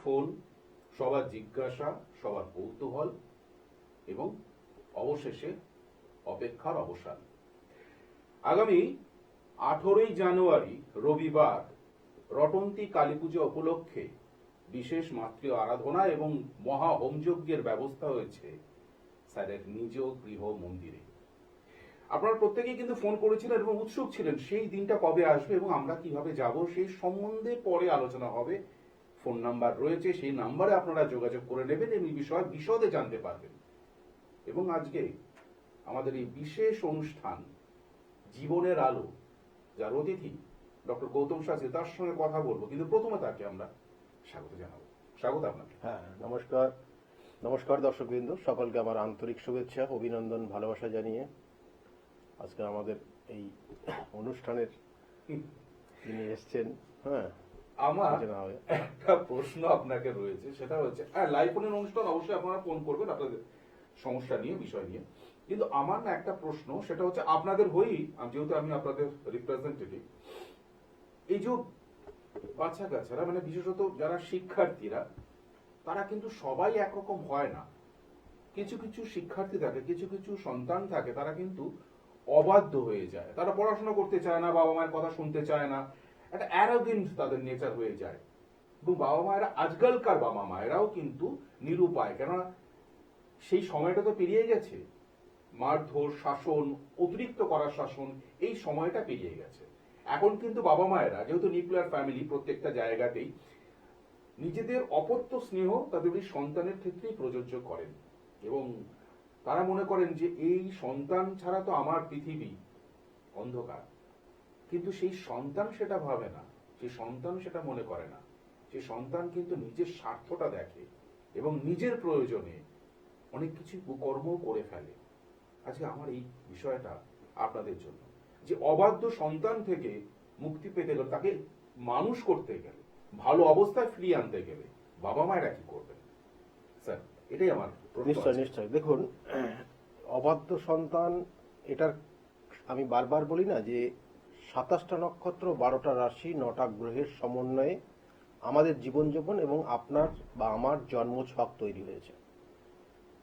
Phone, সবার জিজ্ঞাসা, সবার কৌতূহল এবং অবশেষে অপেক্ষার অবসান। আগামী 18ই জানুয়ারি রবিবার রটন্তী কালী পূজা উপলক্ষে বিশেষ মাতৃ আরাধনা এবং মহা হোমযজ্ঞের ব্যবস্থা হয়েছে স্যারের নিজ গৃহ মন্দিরে। আপনারা প্রত্যেকেই কিন্তু ফোন করেছিলেন এবং উৎসুক ছিলেন সেই দিনটা কবে আসবে এবং আমরা কিভাবে যাব সেই সম্বন্ধে পরে আলোচনা হবে। ফোন নাম্বার রয়েছে, সেই নাম্বারে আপনারা যোগাযোগ করে নেবেন এবং এই বিষয়ে বিশদে জানতে পারবেন। এবং আজকে আমাদের এই বিশেষ অনুষ্ঠান জীবনের আলো, যার অতিথি ডক্টর গৌতম শাস্ত্রী, তার সঙ্গে কথা বলবো, কিন্তু প্রথমে তাকে আমরা স্বাগত জানাবো। স্বাগত আপনাকে। হ্যাঁ, নমস্কার। নমস্কার দর্শকবৃন্দ, সকলকে আমার আন্তরিক শুভেচ্ছা, অভিনন্দন, ভালোবাসা জানিয়ে আজকে আমাদের এই অনুষ্ঠানের যিনি এসছেন, হ্যাঁ, আমার একটা প্রশ্ন আপনাকে রয়েছে, সেটা হচ্ছে লাইভ ফোনের অনুষ্ঠান, অবশ্যই আপনারা ফোন করবেন আপনাদের সমস্যা নিয়ে, বিষয় নিয়ে। কিন্তু আমার না একটা প্রশ্ন, সেটা হচ্ছে আপনাদের হয়েই, যেহেতু আমি আপনাদের রিপ্রেজেন্টেটিভ, এই যে বাচ্চা কাচ্চারা, মানে বিশেষত যারা শিক্ষার্থীরা, তারা কিন্তু সবাই একরকম হয় না। কিছু কিছু শিক্ষার্থী থাকে, কিছু কিছু সন্তান থাকে, তারা কিন্তু অবাধ্য হয়ে যায়, তারা পড়াশোনা করতে চায় না, বাবা মায়ের কথা শুনতে চায় না, একটা অ্যারোগেন্ট তাদের নেচার হয়ে যায়। এবং বাবা মায়েরা, আজকালকার বাবা মায়েরাও কিন্তু নিরুপায়, কেননা সেই সময়টা তো পেরিয়ে গেছে। মারধর, শাসন, অতিরিক্ত করার শাসন, এই সময়টা পেরিয়ে গেছে। এখন কিন্তু বাবা মায়েরা, যেহেতু নিউক্লিয়ার ফ্যামিলি প্রত্যেকটা জায়গাতেই, নিজেদের অপত্য স্নেহ তাদের এই সন্তানের ক্ষেত্রেই প্রযোজ্য করেন এবং তারা মনে করেন যে এই সন্তান ছাড়া তো আমার পৃথিবী অন্ধকার। কিন্তু সেই সন্তান সেটা ভাবে না, সেই সন্তান সেটা মনে করে না। সেই সন্তান কিন্তু নিজের স্বার্থটা দেখে এবং নিজের প্রয়োজনে অনেক কিছু কুকর্ম করে ফেলে। আজকে আমার এই বিষয়টা আপনাদের জন্য, যে অবাধ্য সন্তান থেকে মুক্তি পেতে গেলে, তাকে মানুষ করতে গেলে, ভালো অবস্থায় ফিরিয়ে আনতে গেলে বাবা মায়েরা কি করবেন স্যার? এটাই আমার প্রশ্ন। নিশ্চয় নিশ্চয়। দেখুন, অবাধ্য সন্তান, এটার আমি বারবার বলি না যে 27টা নক্ষত্র, 12টা রাশি, 9টা গ্রহের সমন্বয়ে আমাদের জীবনযাপন এবং আপনার বা আমার জন্মছক তৈরি হয়েছে,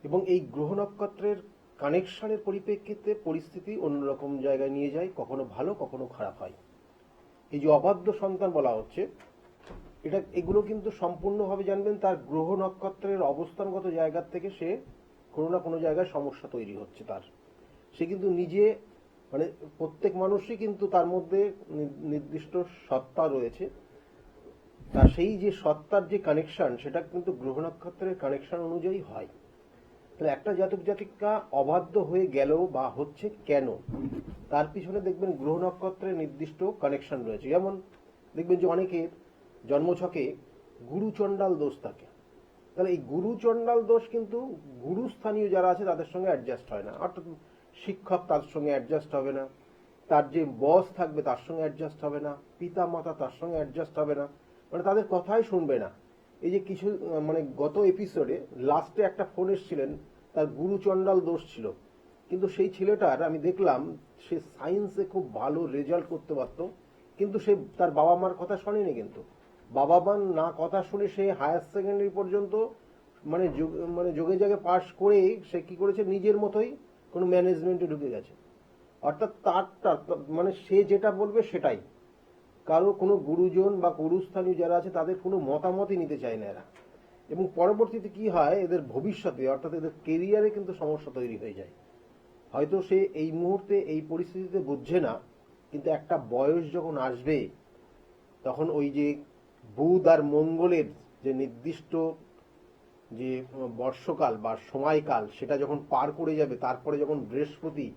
এবং এই গ্রহ নক্ষত্রের কানেকশনের পরিপ্রেক্ষিতে পরিস্থিতি অন্যরকম জায়গায় নিয়ে যায়, কখনো ভালো কখনো খারাপ হয়। এই যে অবাধ্য সন্তান বলা হচ্ছে, এগুলো কিন্তু সম্পূর্ণভাবে জানবেন তার গ্রহ নক্ষত্রের অবস্থানগত জায়গার থেকে সে কোনো না কোনো জায়গায় সমস্যা তৈরি হচ্ছে তার। সে কিন্তু নিজে, মানে প্রত্যেক মানুষই কিন্তু তার মধ্যে নির্দিষ্ট সত্তা রয়েছে, তা সেই যে সত্তার যে কানেকশন, সেটা কিন্তু গ্রহ নক্ষত্রের কানেকশন অনুযায়ী হয়। তাহলে একটা জাতক জাতিকা অবাধ্য হয়ে গেল বা হচ্ছে কেন, তার পিছনে দেখবেন গ্রহ নক্ষত্রের নির্দিষ্ট কানেকশন রয়েছে। যেমন দেখবেন যে অনেকের জন্মছকে গুরুচণ্ডাল দোষ থাকে। তাহলে এই গুরুচণ্ডাল দোষ কিন্তু গুরুস্থানীয় যারা আছে তাদের সঙ্গে অ্যাডজাস্ট হয় না, অর্থাৎ শিক্ষক তার সঙ্গে অ্যাডজাস্ট হবে না, তার যে বস থাকবে তার সঙ্গে অ্যাডজাস্ট হবে না, পিতা মাতা তার সঙ্গে অ্যাডজাস্ট হবে না, মানে তাদের কথাই শুনবে না। এই যে কিছু, মানে গত এপিসোডে লাস্টে একটা ফোন এসেছিলেন, তার গুরুচণ্ডাল দোষ ছিল, কিন্তু সেই ছেলেটার আমি দেখলাম সে সায়েন্সে খুব ভালো রেজাল্ট করতে পারতো, কিন্তু সে তার বাবা মার কথা শোনেনি। কিন্তু বাবা মার না কথা শুনে সে হায়ার সেকেন্ডারি পর্যন্ত মানে যোগে যোগে পাশ করে সে কি করেছে, নিজের মতোই কোনো ম্যানেজমেন্টে ঢুকে গেছে। অর্থাৎ তার মানে সে যেটা বলবে সেটাই, কারো কোনো গুরুজন বা গুরুস্থানীয় যারা আছে তাদের কোনো মতামতই নিতে চায় না এরা। এবং পরবর্তীতে কি হয়, এদের ভবিষ্যতে অর্থাৎ এদের কেরিয়ারে কিন্তু সমস্যা তৈরি হয়ে যায়। হয়তো সে এই মুহূর্তে এই পরিস্থিতিতে বুঝছে না, কিন্তু একটা বয়স যখন আসবে, তখন ওই যে বুধ আর মঙ্গলের যে নির্দিষ্ট যে বর্ষকাল বা সময়কাল, সেটা যখন পার করে যাবে, তারপরে যখন বৃহস্পতি,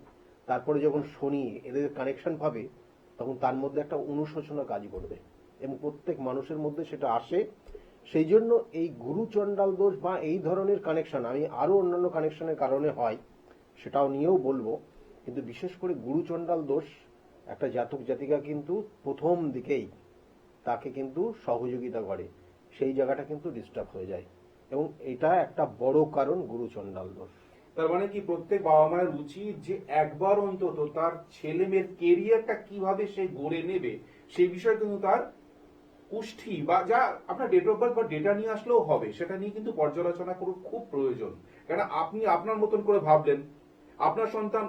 তারপরে যখন শনি এদের কানেকশন পাবে, তখন তার মধ্যে একটা অনুশোচনা কাজ করবে এবং প্রত্যেক মানুষের মধ্যে সেটা আসে। সেই জন্য এই গুরুচণ্ডাল দোষ বা এই ধরনের কানেকশন, আমি আরো অন্যান্য কানেকশনের কারণে হয় সেটাও নিয়েও বলবো, কিন্তু বিশেষ করে গুরুচণ্ডাল দোষ একটা জাতক জাতিকা কিন্তু প্রথম দিকেই তাকে কিন্তু সহযোগিতা করে, সেই জায়গাটা কিন্তু ডিস্টার্ব হয়ে যায়, এবং এটা একটা বড় কারণ গুরুচণ্ডাল দোষ। তার মানে কি প্রত্যেক বাবা মায়ের উচিত যে একবার অন্তত তার ছেলে মেয়ের কেরিয়ারটা কিভাবে সে গড়ে নেবে সেই বিষয়ে কিন্তু তার কুষ্ঠি বা যা আপনার ডেট অফ বার্থ বা ডেটা নিয়ে আসলেও হবে, সেটা নিয়ে কিন্তু পর্যালোচনা করুন, খুব প্রয়োজন। কারণ আপনি আপনার মতন করে ভাবলেন, আপনার সন্তান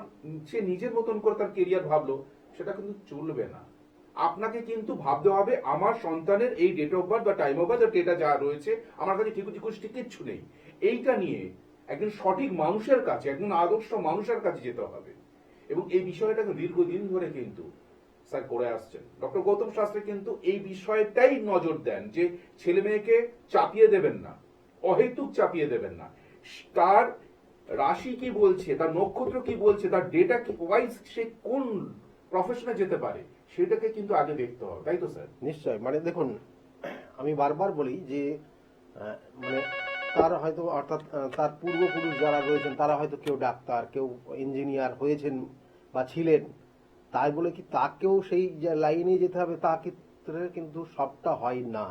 সে নিজের মতন করে তার কেরিয়ার ভাবলো, সেটা কিন্তু চলবে না। আপনাকে কিন্তু ভাবতে হবে আমার সন্তানের এই ডেট অফ বার্থ বা টাইম অফ বার্থ ডেটা যা রয়েছে, আমার কাছে কুষ্টি কিচ্ছু নেই, এইটা নিয়ে একজন সঠিক মানুষের কাছে, একজন আদর্শ মানুষের কাছে যেতে হবে। এবং এই বিষয়টাকে দীর্ঘদিন ধরে কিন্তু স্যার করে আসছেন। ডক্টর গৌতম শাস্ত্রী কিন্তু এই বিষয়টাই নজর দেন যে ছেলে মেয়েকে চাপিয়ে দেবেন না, অহেতুক চাপিয়ে দেবেন না। তার রাশি কি বলছে, তার নক্ষত্র কি বলছে, তার ডেটা কি ওয়াইজ সে কোন প্রফেশনে যেতে পারে, সেটাকে কিন্তু আগে দেখতে হবে, তাই তো স্যার? নিশ্চয়, মানে দেখুন, আমি বারবার বলি যে মানে তার হয়তো অর্থাৎ তার পূর্বপুরুষ যারা রয়েছেন তারা হয়তো কেউ ডাক্তার, কেউ ইঞ্জিনিয়ার হয়েছেন বা ছিলেন, তাই বলে কি তাকেও সেই যে লাইনে যেতে হবে, তা ক্ষেত্রে কিন্তু সবটা হয় না।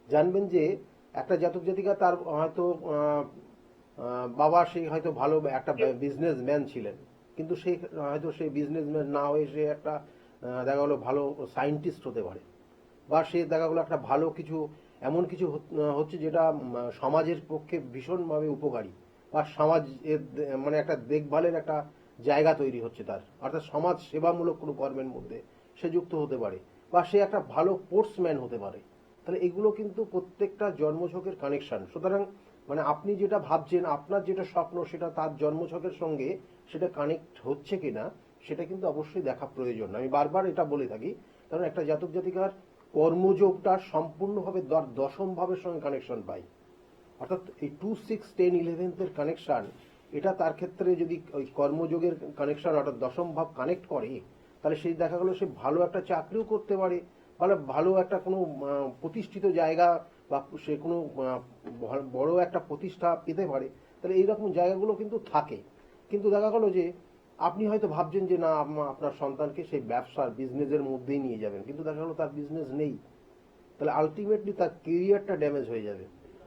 জানবেন যে একটা জাতক জাতিকা তার হয়তো বাবা সেই হয়তো ভালো একটা বিজনেসম্যান ছিলেন, কিন্তু সেই হয়তো সেই বিজনেসম্যান না হয়ে সে একটা দেখা গেলো ভালো সায়েন্টিস্ট হতে পারে, বা সে দেখা গেলো একটা ভালো কিছু এমন কিছু হচ্ছে যেটা সমাজের পক্ষে ভীষণভাবে উপকারী, বা সমাজ মানে একটা দেখভালের একটা জায়গা তৈরি হচ্ছে তার, অর্থাৎ সমাজ সেবামূলক কোনো কর্মের মধ্যে সে যুক্ত হতে পারে, বা সে একটা ভালো স্পোর্টসম্যান হতে পারে। তাহলে এগুলো কিন্তু প্রত্যেকটা জন্মছকের কানেকশন। সুতরাং মানে আপনি যেটা ভাবছেন, আপনার যেটা স্বপ্ন, সেটা তার জন্মছকের সঙ্গে সেটা কানেক্ট হচ্ছে কিনা সেটা কিন্তু অবশ্যই দেখা প্রয়োজন। আমি বারবার এটা বলে থাকি, কারণ একটা জাতক জাতিকার কর্মযোগটা সম্পূর্ণভাবে দশম ভাবের সঙ্গে কানেকশন পাই, অর্থাৎ এই 2, 6, 10, 11 কানেকশন, এটা তার ক্ষেত্রে যদি ওই কর্মযোগের কানেকশন অর্থাৎ দশম ভাব কানেক্ট করে, তাহলে সেই দেখা গেল সে ভালো একটা চাকরিও করতে পারে, ভালো একটা কোনো প্রতিষ্ঠিত জায়গা বা সে কোনো বড় একটা প্রতিষ্ঠা পেতে পারে। তাহলে এইরকম জায়গাগুলো কিন্তু থাকে। কিন্তু দেখা গেল যে আপনি হয়তো ভাবছেন যে না আপনার সন্তানকে সেই ব্যবসার বিজনেসের মধ্যেই নিয়ে যাবেন, কিন্তু দেখা গেল তার বিজনেস নেই, তাহলে আলটিমেটলি তার কেরিয়ারটা ড্যামেজ হয়ে যাবে।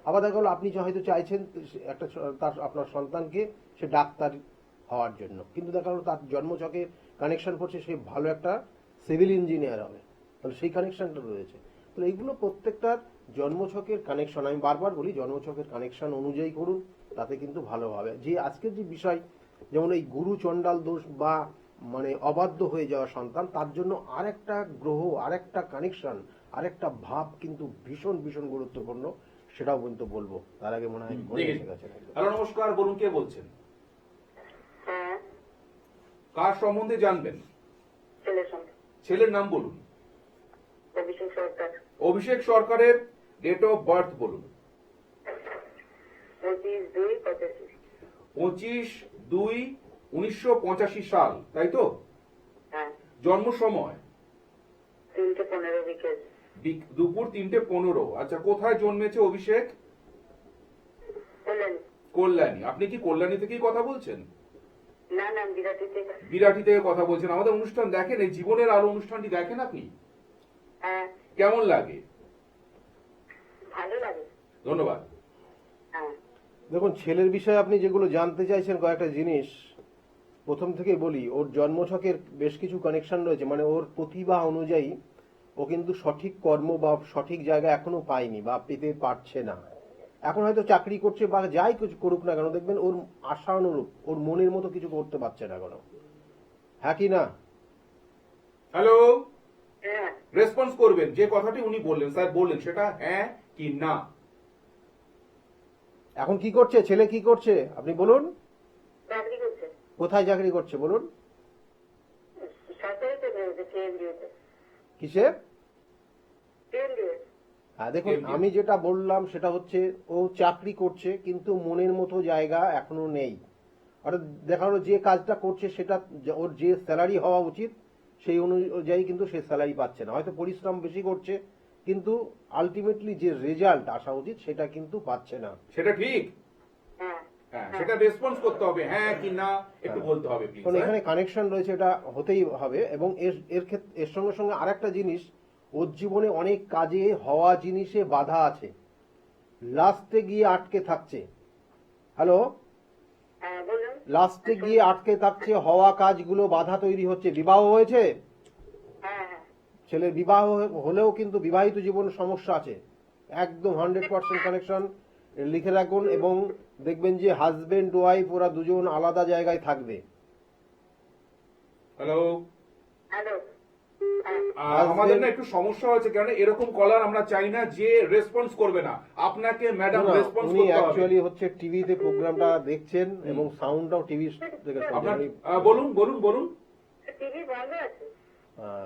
আবার দেখা গেল আপনি হয়তো চাইছেন একটা তার আপনার সন্তানকে সে ডাক্তার হওয়ার জন্য, কিন্তু দেখা গেল তার জন্মছকে কানেকশন করছে সে ভালো একটা সিভিল ইঞ্জিনিয়ার হবে, তাহলে সেই কানেকশনটা রয়েছে। তাহলে এইগুলো প্রত্যেকটার জন্মছকের কানেকশন, আমি বারবার বলি জন্মছকের কানেকশন অনুযায়ী করুন, তাতে কিন্তু ভালো হবে। যে আজকের যে বিষয়, যেমন এই গুরু চণ্ডাল দোষ বা মানে অবাধ্য হয়ে যাওয়া সন্তান, তার জন্য আরেকটা গ্রহ, আরেকটা কানেকশন, আরেকটা ভাব কিন্তু ভীষণ ভীষণ গুরুত্বপূর্ণ, সেটাও কিন্তু বলবো। তার আগে মনে হয় হ্যালো, নমস্কার, বলুন, কে বলছেন? হ্যাঁ, কার সম্বন্ধে জানবেন? ছেলের সঙ্গে ছেলের নাম বলুন। অভিষেক সরকার। অভিষেক সরকারের ডেট অফ বার্থ বলুন। 25/2/85। 25/2/1985 সাল, তাই তো? হ্যাঁ, জন্ম সময় 3:15 বিকেল। দুপুর 3:15। আচ্ছা, কোথায় জন্মেছে অভিষেক? কল্যাণী। কল্যাণী। আপনি কি কল্যাণী থেকেই কথা বলছেন? না না, বিরাটি থেকে। বিরাটি থেকে কথা বলছেন। আমাদের অনুষ্ঠান দেখেন, এই জীবনের আলো অনুষ্ঠানটি দেখেন আপনি? হ্যাঁ, কেমন লাগে? ভালো লাগে। ধন্যবাদ। হ্যাঁ, দেখুন, ছেলের বিষয়ে আপনি যেগুলো জানতে চাইছেন, কয়েকটা জিনিস প্রথম থেকে বলি। ওর জন্মছকের বেশ কিছু কানেকশন রয়েছে, মানে ওর প্রতিভা অনুযায়ী ও কিন্তু সঠিক কর্ম বা সঠিক জায়গা এখনো পায়নি বা পেতে পারছে না। এখন হয়তো চাকরি করছে বা যাই কিছু করুক না কেন, দেখবেন ওর আশা অনুরূপ ওর মনের মতো কিছু করতে পারছে না এখনো। হ্যাঁ কি না? হ্যালো, হ্যাঁ, রেসপন্স করবেন। যে কথাটি উনি বললেন, স্যার বললেন, সেটা হ্যাঁ কি না। এখন কি করছে ছেলে, কি করছে আপনি বলুন? চাকরি করছে। কোথায় চাকরি করছে বলুন? সরকারিতে রয়েছে, কেন্দ্রীয়তে। কিসের? কেন্দ্রীয়। হ্যাঁ, দেখুন আমি যেটা বললাম সেটা হচ্ছে ও চাকরি করছে কিন্তু মনের মতো জায়গা এখনো নেই। অর্থাৎ দেখা গেলো যে কাজটা করছে সেটা ওর যে স্যালারি হওয়া উচিত সেই অনুযায়ী কিন্তু সে স্যালারি পাচ্ছে না। হয়তো পরিশ্রম বেশি করছে কিন্তু আলটিমেটলি যে রেজাল্ট আসা উচিত সেটা কিন্তু পাচ্ছে না। সেটা ঠিক? হ্যাঁ, হ্যাঁ, সেটা রেসপন্স করতে হবে, হ্যাঁ কি না একটু বলতে হবে প্লিজ। কারণ এখানে কানেকশন রয়েছে, এটা হতেই হবে। এবং এর সঙ্গে সঙ্গে আরেকটা জিনিস, ওর জীবনে অনেক কাজে হওয়া জিনিসে বাধা আছে, লাস্টে গিয়ে আটকে থাকছে। হ্যালো, হ্যাঁ, বলুন। লাস্টে গিয়ে আটকে থাকছে, হওয়া কাজগুলো বাধা তৈরি হচ্ছে। বিবাহ হয়েছে? হ্যাঁ, হ্যাঁ। ছেলের বিবাহ হলেও কিন্তু বিবাহিত জীবনে সমস্যা আছে, একদম 100% কানেকশন লিখে রাখুন। এবং দেখবেন যে হাজবেন্ড ওয়াইফ ওরা দুজন আলাদা জায়গায় থাকবে। Hello, hello. আমাদের না একটু সমস্যা হয়েছে, কারণ এরকম কলার আমরা চাই না যে রেসপন্স করবে না। আপনাকে ম্যাডাম না, রেসপন্স উনি করতে হবে। অ্যাকচুয়ালি হচ্ছে টিভিতে প্রোগ্রামটা দেখছেন এবং সাউন্ডটাও টিভি থেকে আপনার শুনছেন। বলুন বলুন বলুন। টিভি বন্ধ আছে।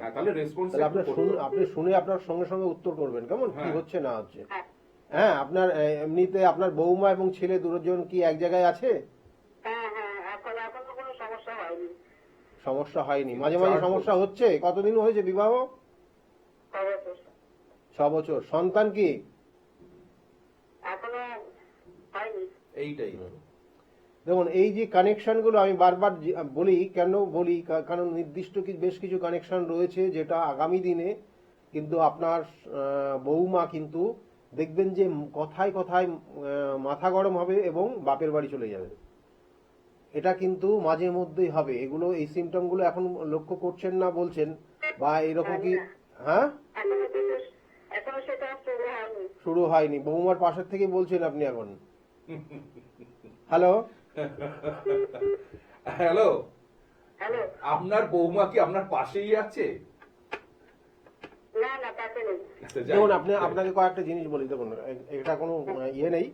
হ্যাঁ, তাহলে রেসপন্স তাহলে আপনি শুনে আপনার সঙ্গে সঙ্গে উত্তর করবেন কেমন, কি হ্যাঁ। হচ্ছে না হচ্ছে। হ্যাঁ হ্যাঁ, আপনার এমনিতে আপনার বৌমা এবং ছেলে দুজন কি এক জায়গায় আছে? হ্যাঁ হ্যাঁ, এখনো কোনো সমস্যা হয়নি। সমস্যা হয়নি, মাঝে মাঝে সমস্যা হচ্ছে। কতদিন হয়েছে বিবাহ? খবর 6 বছর। সন্তান কি? এখনো হয়নি। এইটাই। দেখুন, এই যে কানেকশন গুলো আমি বারবার বলি, কেন বলি, কারণ নির্দিষ্ট বেশ কিছু কানেকশন রয়েছে যেটা আগামী দিনে কিন্তু আপনার বৌমা কিন্তু দেখবেন যে কথায় কথায় মাথা গরম হবে এবং বাপের বাড়ি চলে যাবে। এটা কিন্তু মাঝে মধ্যেই হবে। এগুলো, এই সিমটম গুলো এখন লক্ষ্য করছেন না বলছেন, বা এরকম কি? হ্যাঁ, এখনো সেটা শুরু হয়নি। শুরু হয়নি। বৌমার পাশের থেকে বলছেন আপনি এখন। Hello, hello, hello. আপনার বৌমা কি আপনার পাশেই আছে? না না, তাতে নেই। আচ্ছা, যাই। দেখুন, আপনাকে কয়েকটা জিনিস বলি। দেখুন, এটা কোনো ইয়ে নেই।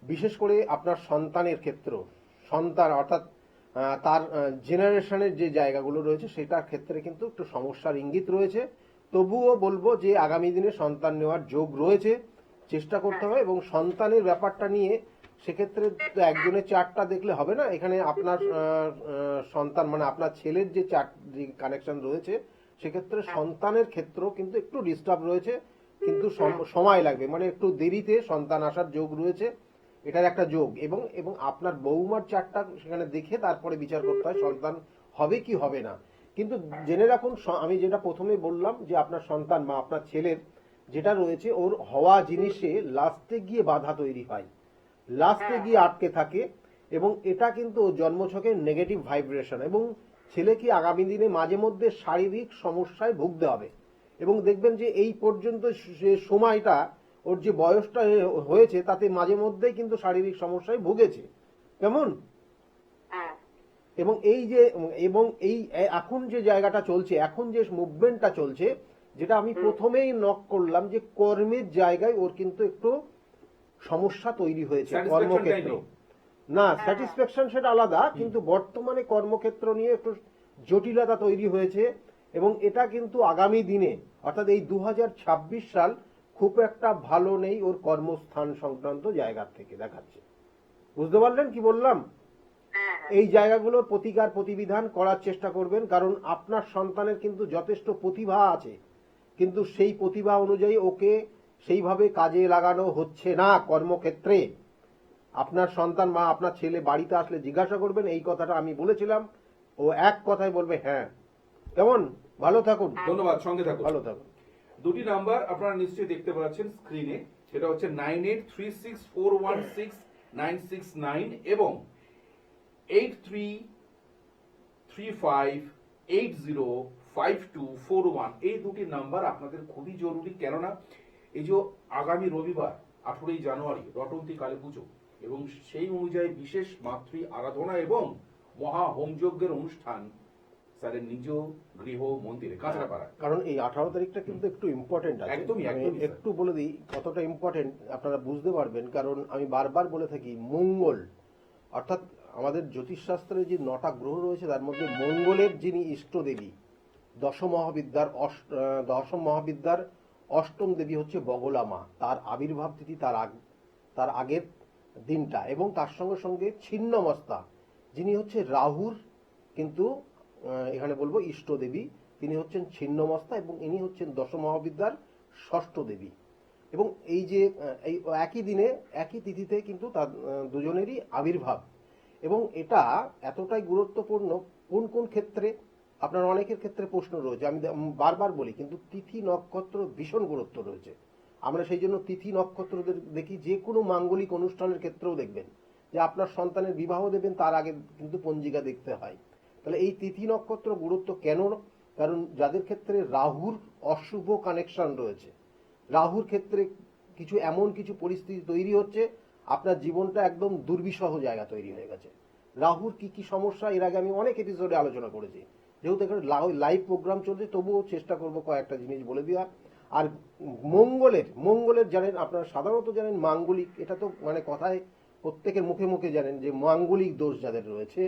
বিশেষ করে আপনার সন্তানের ক্ষেত্র, সন্তান অর্থাৎ তার জেনারেশনের যে জায়গাগুলো রয়েছে সেটার ক্ষেত্রে কিন্তু একটু সমস্যার ইঙ্গিত রয়েছে। তবুও বলবো যে আগামী দিনে সন্তান নেওয়ার যোগ রয়েছে, চেষ্টা করতে হবে। এবং সন্তানের ব্যাপারটা নিয়ে সেক্ষেত্রে তো একজনের চার্টটা দেখলে হবে না। এখানে আপনার সন্তান মানে আপনার ছেলের যে চার্ট, যে কানেকশন রয়েছে, সেক্ষেত্রে সন্তানের ক্ষেত্র কিন্তু একটু ডিস্টার্ব রয়েছে, কিন্তু সময় লাগবে, মানে একটু দেরিতে সন্তান আসার যোগ রয়েছে, এটার একটা যোগ। এবং এবং আপনার বৌমার চার্টটা সেখানে দেখে তারপরে বিচার করতে হয় সন্তান হবে কি হবে না। কিন্তু জেনে রাখুন, আমি যেটা প্রথমে বললাম যে আপনার সন্তান বা আপনার ছেলের যেটা রয়েছে, ওর হওয়া জিনিসে লাস্টে গিয়ে বাধা তৈরি হয়, লাস্টে গিয়ে আটকে থাকে। এবং এটা কিন্তু জন্মছকের নেগেটিভ ভাইব্রেশন। এবং ছেলেকে আগামী দিনে মাঝে মধ্যে শারীরিক সমস্যায় ভুগতে হবে। এবং দেখবেন যে এই পর্যন্ত যে সময়টা ওর যে বয়সটা হয়েছে তাতে মাঝে মধ্যেই কিন্তু শারীরিক সমস্যায় ভুগেছে, কেমন। হ্যাঁ এবং এই এখন যে জায়গাটা চলছে, এখন যে মুভমেন্টটা চলছে, যেটা আমি প্রথমেই নক করলাম, যে কর্মের জায়গায় ওর কিন্তু একটু সমস্যা তৈরি হয়েছে। Satisfaction কর্মক্ষেত্র দেয়নি। না, স্যাটিসফ্যাকশন সেটা আলাদা, কিন্তু বর্তমানে কর্মক্ষেত্র নিয়ে একটু জটিলতা তৈরি হয়েছে। এবং এটা কিন্তু আগামী দিনে অর্থাৎ এই 2026 সাল খুব একটা ভালো নেই ওর কর্মস্থান সংক্রান্ত জায়গা থেকে দেখাচ্ছে। বুঝতে পারলেন কি বললাম? হ্যাঁ এই জায়গাগুলোর প্রতিকার প্রতিবিধান করার চেষ্টা করবেন, কারণ আপনার সন্তানের কিন্তু যথেষ্ট প্রতিভা আছে, কিন্তু সেই প্রতিভা অনুযায়ী ওকে সেইভাবে কাজে লাগানো হচ্ছে না কর্মক্ষেত্রে। আপনার সন্তান বা আপনার ছেলে বাড়িতে আসলে জিজ্ঞাসা করবেন, এই কথাটা আমি বলেছিলাম, ও এক কথায় বলবে হ্যাঁ। কেমন? ভালো থাকুন, ধন্যবাদ, সঙ্গে থাকুন। ভালো থাকুন। দুটি নাম্বার আপনারা নিশ্চয়ই দেখতে পাচ্ছেন স্ক্রিনে, সেটা হচ্ছে 9836416969 এবং 8335805241। এই দুটি নাম্বার আপনাদের খুবই জরুরি, কেননা এই যে আগামী রবিবার 18ই জানুয়ারি রটন্তী কালী পুজো, এবং সেই অনুযায়ী বিশেষ মাতৃ আরাধনা এবং মহা হোমযজ্ঞের অনুষ্ঠান স্যারের নিজ গৃহ মন্দিরে কাঁচরাপাড়ায়। কারণ এই 18 তারিখটা কিন্তু একটু ইম্পর্টেন্ট আছে। একদমই, আমি একদমই, স্যার। একটু বলে দিই কতটা ইম্পর্টেন্ট, আপনারা বুঝতে পারবেন। কারণ আমি বারবার বলে থাকি, মঙ্গল অর্থাৎ আমাদের জ্যোতিষশাস্ত্রে যে 9টা গ্রহ রয়েছে তার মধ্যে মঙ্গলের যিনি ইষ্ট দেবী, দশম মহাবিদ্যার অষ্টম দেবী হচ্ছে বগলা মা। তার আবির্ভাব তিথি তার আগের দিনটা। এবং তার সঙ্গে সঙ্গে ছিন্নমস্তা যিনি হচ্ছে রাহুর কিন্তু এখানে বলবো ইষ্ট দেবী, তিনি হচ্ছেন ছিন্নমস্তা এবং ইনি হচ্ছেন দশম মহাবিদ্যার ষষ্ঠ দেবী। এবং এই যে এই একই দিনে একই তিথিতে কিন্তু তার দুজনেরই আবির্ভাব। এবং এটা এতটাই গুরুত্বপূর্ণ, কোন কোন ক্ষেত্রে আপনার অনেকের ক্ষেত্রে প্রশ্ন রয়েছে, আমি বারবার বলি, কিন্তু তিথি নক্ষত্র ভীষণ গুরুত্ব রয়েছে। আমরা সেই জন্য তিথি নক্ষত্রদের দেখি, যে কোনো মাঙ্গলিক অনুষ্ঠানের ক্ষেত্রেও দেখবেন যে আপনার সন্তানের বিবাহ দেবেন তার আগে কিন্তু পঞ্জিকা দেখতে হয়। তাহলে এই তিথি নক্ষত্র গুরুত্ব কেন কারণ যাদের ক্ষেত্রে রাহুর অশুভ কানেকশন রয়েছে, রাহুর ক্ষেত্রে কিছু এমন কিছু পরিস্থিতি তৈরি হচ্ছে, আপনার জীবনটা একদম দুর্বিষহ জায়গা তৈরি হয়ে গেছে। রাহুর কি কি সমস্যা এর আগে আমি অনেক এপিসোডে আলোচনা করেছি, যেহেতু এখানে লাইভ প্রোগ্রাম চলছে তবুও চেষ্টা করবো কয়েকটা জিনিস বলে দেওয়া। আর মঙ্গলের জানেন আপনারা, সাধারণত জানেন মাঙ্গলিক, এটা তো মানে কথায় প্রত্যেকের মুখে মুখে জানেন যে মাঙ্গলিক দোষ যাদের রয়েছে,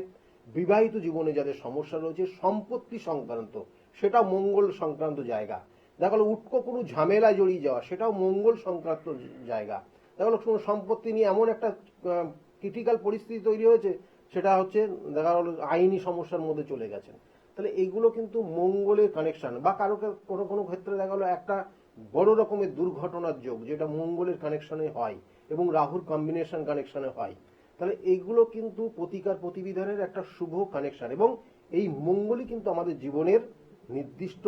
বিবাহিত জীবনে যাদের সমস্যা রয়েছে, সম্পত্তি সংক্রান্ত, সেটা মঙ্গল সংক্রান্ত জায়গা। দেখা গেল উটকো কোনো ঝামেলা জড়িয়ে যাওয়া, সেটাও মঙ্গল সংক্রান্ত জায়গা। দেখা গেল কোনো সম্পত্তি নিয়ে এমন একটা ক্রিটিক্যাল পরিস্থিতি তৈরি হয়েছে, সেটা হচ্ছে দেখা গেল আইনি সমস্যার মধ্যে চলে গেছেন। তাহলে এইগুলো কিন্তু মঙ্গলের কানেকশন, বা কারো কোনো কোনো ক্ষেত্রে দেখা গেল একটা বড় রকমের দুর্ঘটনার যোগ যেটা মঙ্গলের কানেকশনে হয় এবং রাহুর কম্বিনেশন কানেকশনে হয়। তাহলে এইগুলো কিন্তু প্রতিকার প্রতিবিধানের একটা শুভ কানেকশন, এবং এই মঙ্গলই কিন্তু আমাদের জীবনের নির্দিষ্ট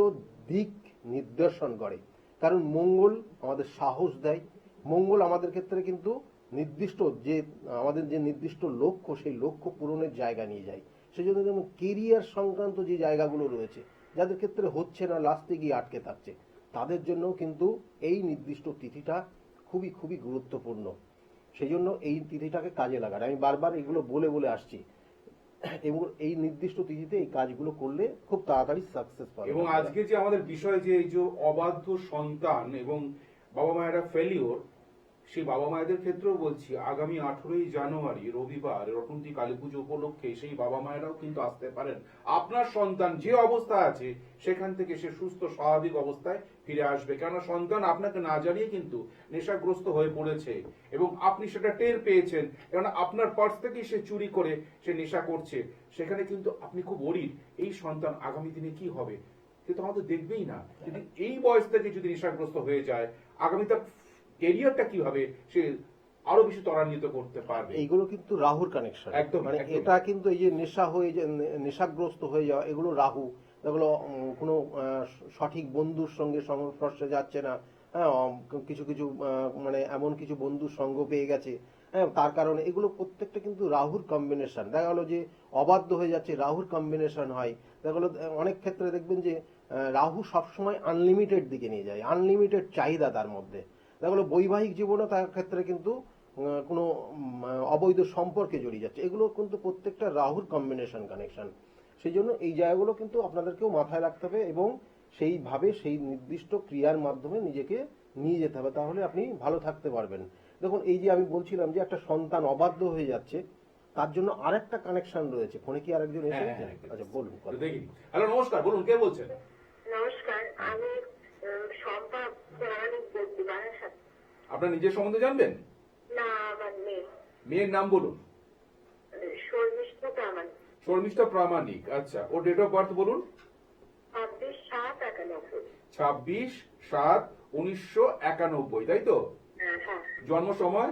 দিক নির্দেশন করে। কারণ মঙ্গল আমাদের সাহস দেয়, মঙ্গল আমাদের ক্ষেত্রে কিন্তু নির্দিষ্ট যে আমাদের যে নির্দিষ্ট লক্ষ্য, সেই লক্ষ্য পূরণের জায়গা নিয়ে যায়। সেই জন্য যেমন কেরিয়ার সংক্রান্ত যে জায়গাগুলো রয়েছে, যাদের ক্ষেত্রে হচ্ছে না, লাস্টে গিয়ে আটকে থাকছে, তাদের জন্য কিন্তু এই নির্দিষ্ট তিথিটা খুবই খুবই গুরুত্বপূর্ণ। সেই জন্য এই তিথিটাকে কাজে লাগান, আমি বারবার এগুলো বলে বলে আসছি, এবং এই নির্দিষ্ট তিথিতে এই কাজগুলো করলে খুব তাড়াতাড়ি সাকসেস পাবে। এবং আজকে যে আমাদের বিষয় যে এই যে অবাধ্য সন্তান এবং বাবা মায়েরা ফেলিওর, সেই বাবা মায়েদের ক্ষেত্রেও বলছি, আগামী 18ই জানুয়ারি রবিবার রটন্তী কালী পুজো উপলক্ষে সেই বাবা মায়েরাও কিন্তু আসতে পারেন। আপনার সন্তান যে অবস্থা আছে সেখান থেকে সে সুস্থ স্বাভাবিক অবস্থায় ফিরে আসবে, কেননা সন্তান আপনাকে না জানিয়ে কিন্তু নেশাগ্রস্ত হয়ে পড়েছে এবং আপনি সেটা টের পেয়েছেন, কেননা আপনার পার্স থেকেই সে চুরি করে সে নেশা করছে। সেখানে কিন্তু আপনি খুব অরিড, এই সন্তান আগামী দিনে কি হবে সে তো আমাদের দেখবেই না। যদি এই বয়স থেকে যদি নেশাগ্রস্ত হয়ে যায়, আগামী তার ক্যারিয়ারটা কিভাবে সে আরো বেশি ত্বরান্বিত করতে পারবে। এইগুলো কিন্তু রাহুর কানেকশন, একদম, মানে একদম। এটা কিন্তু এই যে নেশা হয়ে যে নেশাগ্রস্ত হয়ে যাওয়া, এগুলো রাহু। এগুলো কোনো সঠিক বন্ধুর সঙ্গে সংস্পর্শে যাচ্ছে না, হ্যাঁ, কিছু কিছু মানে এমন কিছু বন্ধুর সঙ্গ পেয়ে গেছে, হ্যাঁ, তার কারণে এগুলো প্রত্যেকটা কিন্তু রাহুর কম্বিনেশন। দেখা গেলো যে অবাধ্য হয়ে যাচ্ছে, রাহুর কম্বিনেশন হয়। দেখা গেলো অনেক ক্ষেত্রে দেখবেন যে রাহু সবসময় আনলিমিটেড দিকে নিয়ে যায়, আনলিমিটেড চাহিদা তার মধ্যে। দেখা গেলো বৈবাহিক জীবনে তার ক্ষেত্রে কিন্তু কোনো অবৈধ সম্পর্কে জড়িয়ে যাচ্ছে, এগুলো কিন্তু প্রত্যেকটা রাহুর কম্বিনেশন কানেকশন। সেই জন্য এই জায়গাগুলো কিন্তু আপনাদেরকেও মাথায় রাখতে হবে এবং সেইভাবে সেই নির্দিষ্ট ক্রিয়ার মাধ্যমে নিজেকে নিয়ে যেতে হবে, তাহলে আপনি ভালো থাকতে পারবেন। দেখুন এই যে আমি বলছিলাম যে একটা সন্তান অবাধ্য হয়ে যাচ্ছে, তার জন্য আরেকটা কানেকশন রয়েছে। ফোনে কি আরেকজন এসে হ্যাঁ, হ্যাঁ, আচ্ছা বলুন। দেখিনি। হ্যালো, নমস্কার, বলুন কে বলছেন? নমস্কার, আমি শম্পা প্রামাণিক বলছি বারাসাত। আপনার নিজের সম্বন্ধে জানবেন? না, আমার মেয়ে মেয়ের নাম বলুন। শর্মিষ্ঠা প্রামাণিক। শর্মিষ্ঠা প্রামাণিক, আচ্ছা। ও ডেট অফ বার্থ বলুন। 26/7/91। 26/7/1991, তাই তো? হ্যাঁ হ্যাঁ। জন্ম সময়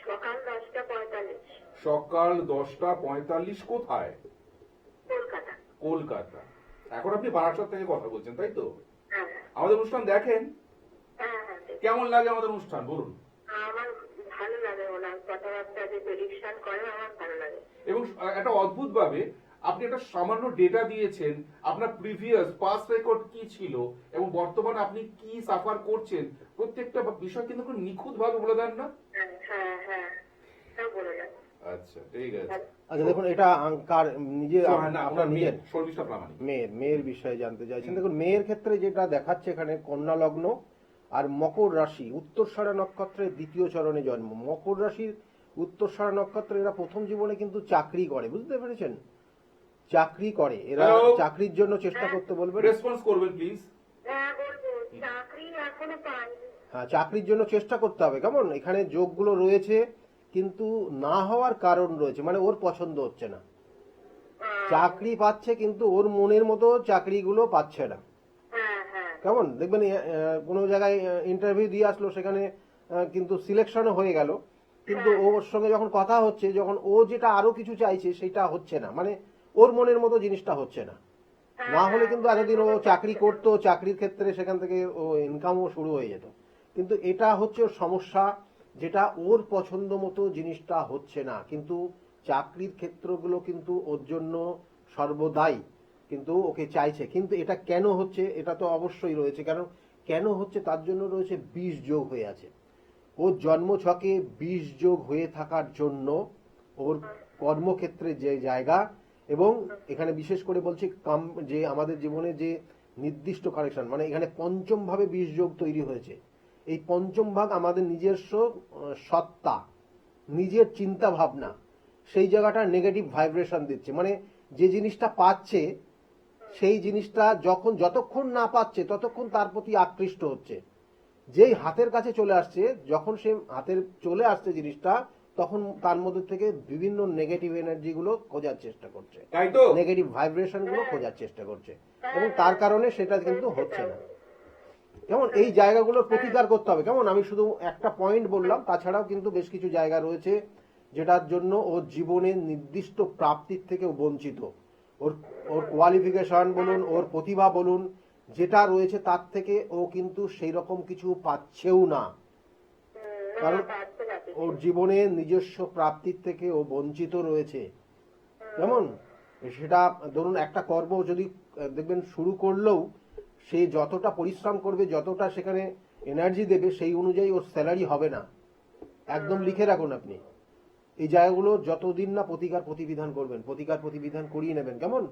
সকাল 10:45। সকাল 10:45। কোথায়? কলকাতা। কলকাতা। এখন আপনি বারাসাত থেকে কথা বলছেন, তাই তো? হ্যাঁ হ্যাঁ আমাদের অনুষ্ঠান দেখেন? হ্যাঁ হ্যাঁ। কেমন লাগে আমাদের অনুষ্ঠান বলুন? আমার ভালো লাগে, ওনার কথাবার্তা যে প্রেডিকশন করে আমার ভালো লাগে। এবং একটা অদ্ভুত ভাবে আপনি একটা সামান্য ডেটা দিয়েছেন, আপনার প্রিভিয়াস পাস্ট রেকর্ড কি ছিল এবং বর্তমানে আপনি কি সাফার করছেন, প্রত্যেকটা বিষয় কিন্তু খুব নিখুঁত ভাবে বলে দেন না? হ্যাঁ হ্যাঁ হ্যাঁ, সব বলে দেন। আচ্ছা, ঠিক আছে। আচ্ছা দেখুন, এটা কার নিজের, না, আপনার নিজের শর্মিষ্ঠা প্রামাণিক। মেয়ের বিষয়ে জানতে চাইছেন। দেখুন মেয়ের ক্ষেত্রে যেটা দেখাচ্ছে এখানে, কন্যা লগ্ন আর মকর রাশি, উত্তরসারা নক্ষত্রের দ্বিতীয় চরণে জন্ম। মকর রাশির উত্তরসারা নক্ষত্রে এরা প্রথম জীবনে কিন্তু চাকরি করে, বুঝতে পেরেছেন? চাকরি করে এরা, Hello? চাকরির জন্য চেষ্টা করতে বলবেন। রেসপন্স করবেন প্লিজ। হ্যাঁ বলবো, চাকরি এখনো পাইনি। হ্যাঁ, চাকরির জন্য চেষ্টা করতে হবে। কেমন এখানে যোগগুলো রয়েছে, কিন্তু না হওয়ার কারণ রয়েছে, মানে ওর পছন্দ হচ্ছে না। চাকরি পাচ্ছে কিন্তু ওর মনের মতো চাকরিগুলো পাচ্ছে না। হ্যাঁ হ্যাঁ কেমন দেখবেন কোনো জায়গায় ইন্টারভিউ দিয়ে আসলো, সেখানে কিন্তু সিলেকশনও হয়ে গেল, কিন্তু ওর সঙ্গে যখন কথা হচ্ছে, যখন ও যেটা আরো কিছু চাইছে সেটা হচ্ছে না, মানে ওর মনের মতো জিনিসটা হচ্ছে না। না হলে কিন্তু এতদিন ও চাকরি করতো, চাকরির ক্ষেত্রে সেখান থেকে ও ইনকামও শুরু হয়ে যেত। কিন্তু এটা হচ্ছে ওর সমস্যা, যেটা ওর পছন্দ মতো জিনিসটা হচ্ছে না। কিন্তু চাকরির ক্ষেত্রগুলো কিন্তু ওর জন্য সর্বদাই কিন্তু ওকে চাইছে, কিন্তু এটা কেন হচ্ছে এটা তো অবশ্যই রয়েছে, কারণ কেন হচ্ছে তার জন্য রয়েছে 20 যোগ হয়ে আছে। ওর জন্মছকে 20 যোগ হয়ে থাকার জন্য ওর কর্মক্ষেত্রে যে জায়গা, এবং এখানে বিশেষ করে বলছি যে আমাদের জীবনে যে নির্দিষ্ট কানেকশন, মানে এখানে পঞ্চম ভাবে 20 যোগ তৈরি হয়েছে। এই পঞ্চম ভাগ আমাদের নিজস্ব সত্তা, নিজের চিন্তা ভাবনা, সেই জায়গাটা নেগেটিভ ভাইব্রেশন দিচ্ছে। মানে যে জিনিসটা পাচ্ছে সেই জিনিসটা যতক্ষণ না পাচ্ছে ততক্ষণ তার প্রতি আকৃষ্ট হচ্ছে। যেই হাতের কাছে চলে আসছে, যখন সে হাতের চলে আসছে জিনিসটা, তখন তার মধ্যে থেকে বিভিন্ন নেগেটিভ এনার্জি গুলো খোঁজার চেষ্টা করছে, তাই তো নেগেটিভ ভাইব্রেশন গুলো খোঁজার চেষ্টা করছে, এবং তার কারণে সেটা কিন্তু হচ্ছে না। কেমন এই জায়গাগুলোর প্রতিকার করতে হবে। কেমন আমি শুধু একটা পয়েন্ট বললাম, তাছাড়াও কিন্তু বেশ কিছু জায়গা রয়েছে যেটার জন্য ওর জীবনের নির্দিষ্ট প্রাপ্তির থেকে ও বঞ্চিত। ওর ওর কোয়ালিফিকেশন বলুন, ওর প্রতিভা বলুন, যেটা রয়েছে তার থেকে ও কিন্তু সেই রকম কিছু পাচ্ছেও না, কারণ ওর জীবনের নিজস্ব প্রাপ্তির থেকে ও বঞ্চিত রয়েছে। যেমন সেটা ধরুন একটা কর্ম যদি দেখবেন শুরু করলেও সে যতটা পরিশ্রম করবে, যতটা সেখানে এনার্জি দেবে, সেই অনুযায়ী ওর স্যালারি হবে না। একদম লিখে রাখুন আপনি এই জায়গাগুলো, যতদিন না প্রতিকার প্রতিবিধান করবেন, প্রতিকার প্রতিবিধান করিয়ে নেবেন। কেমন?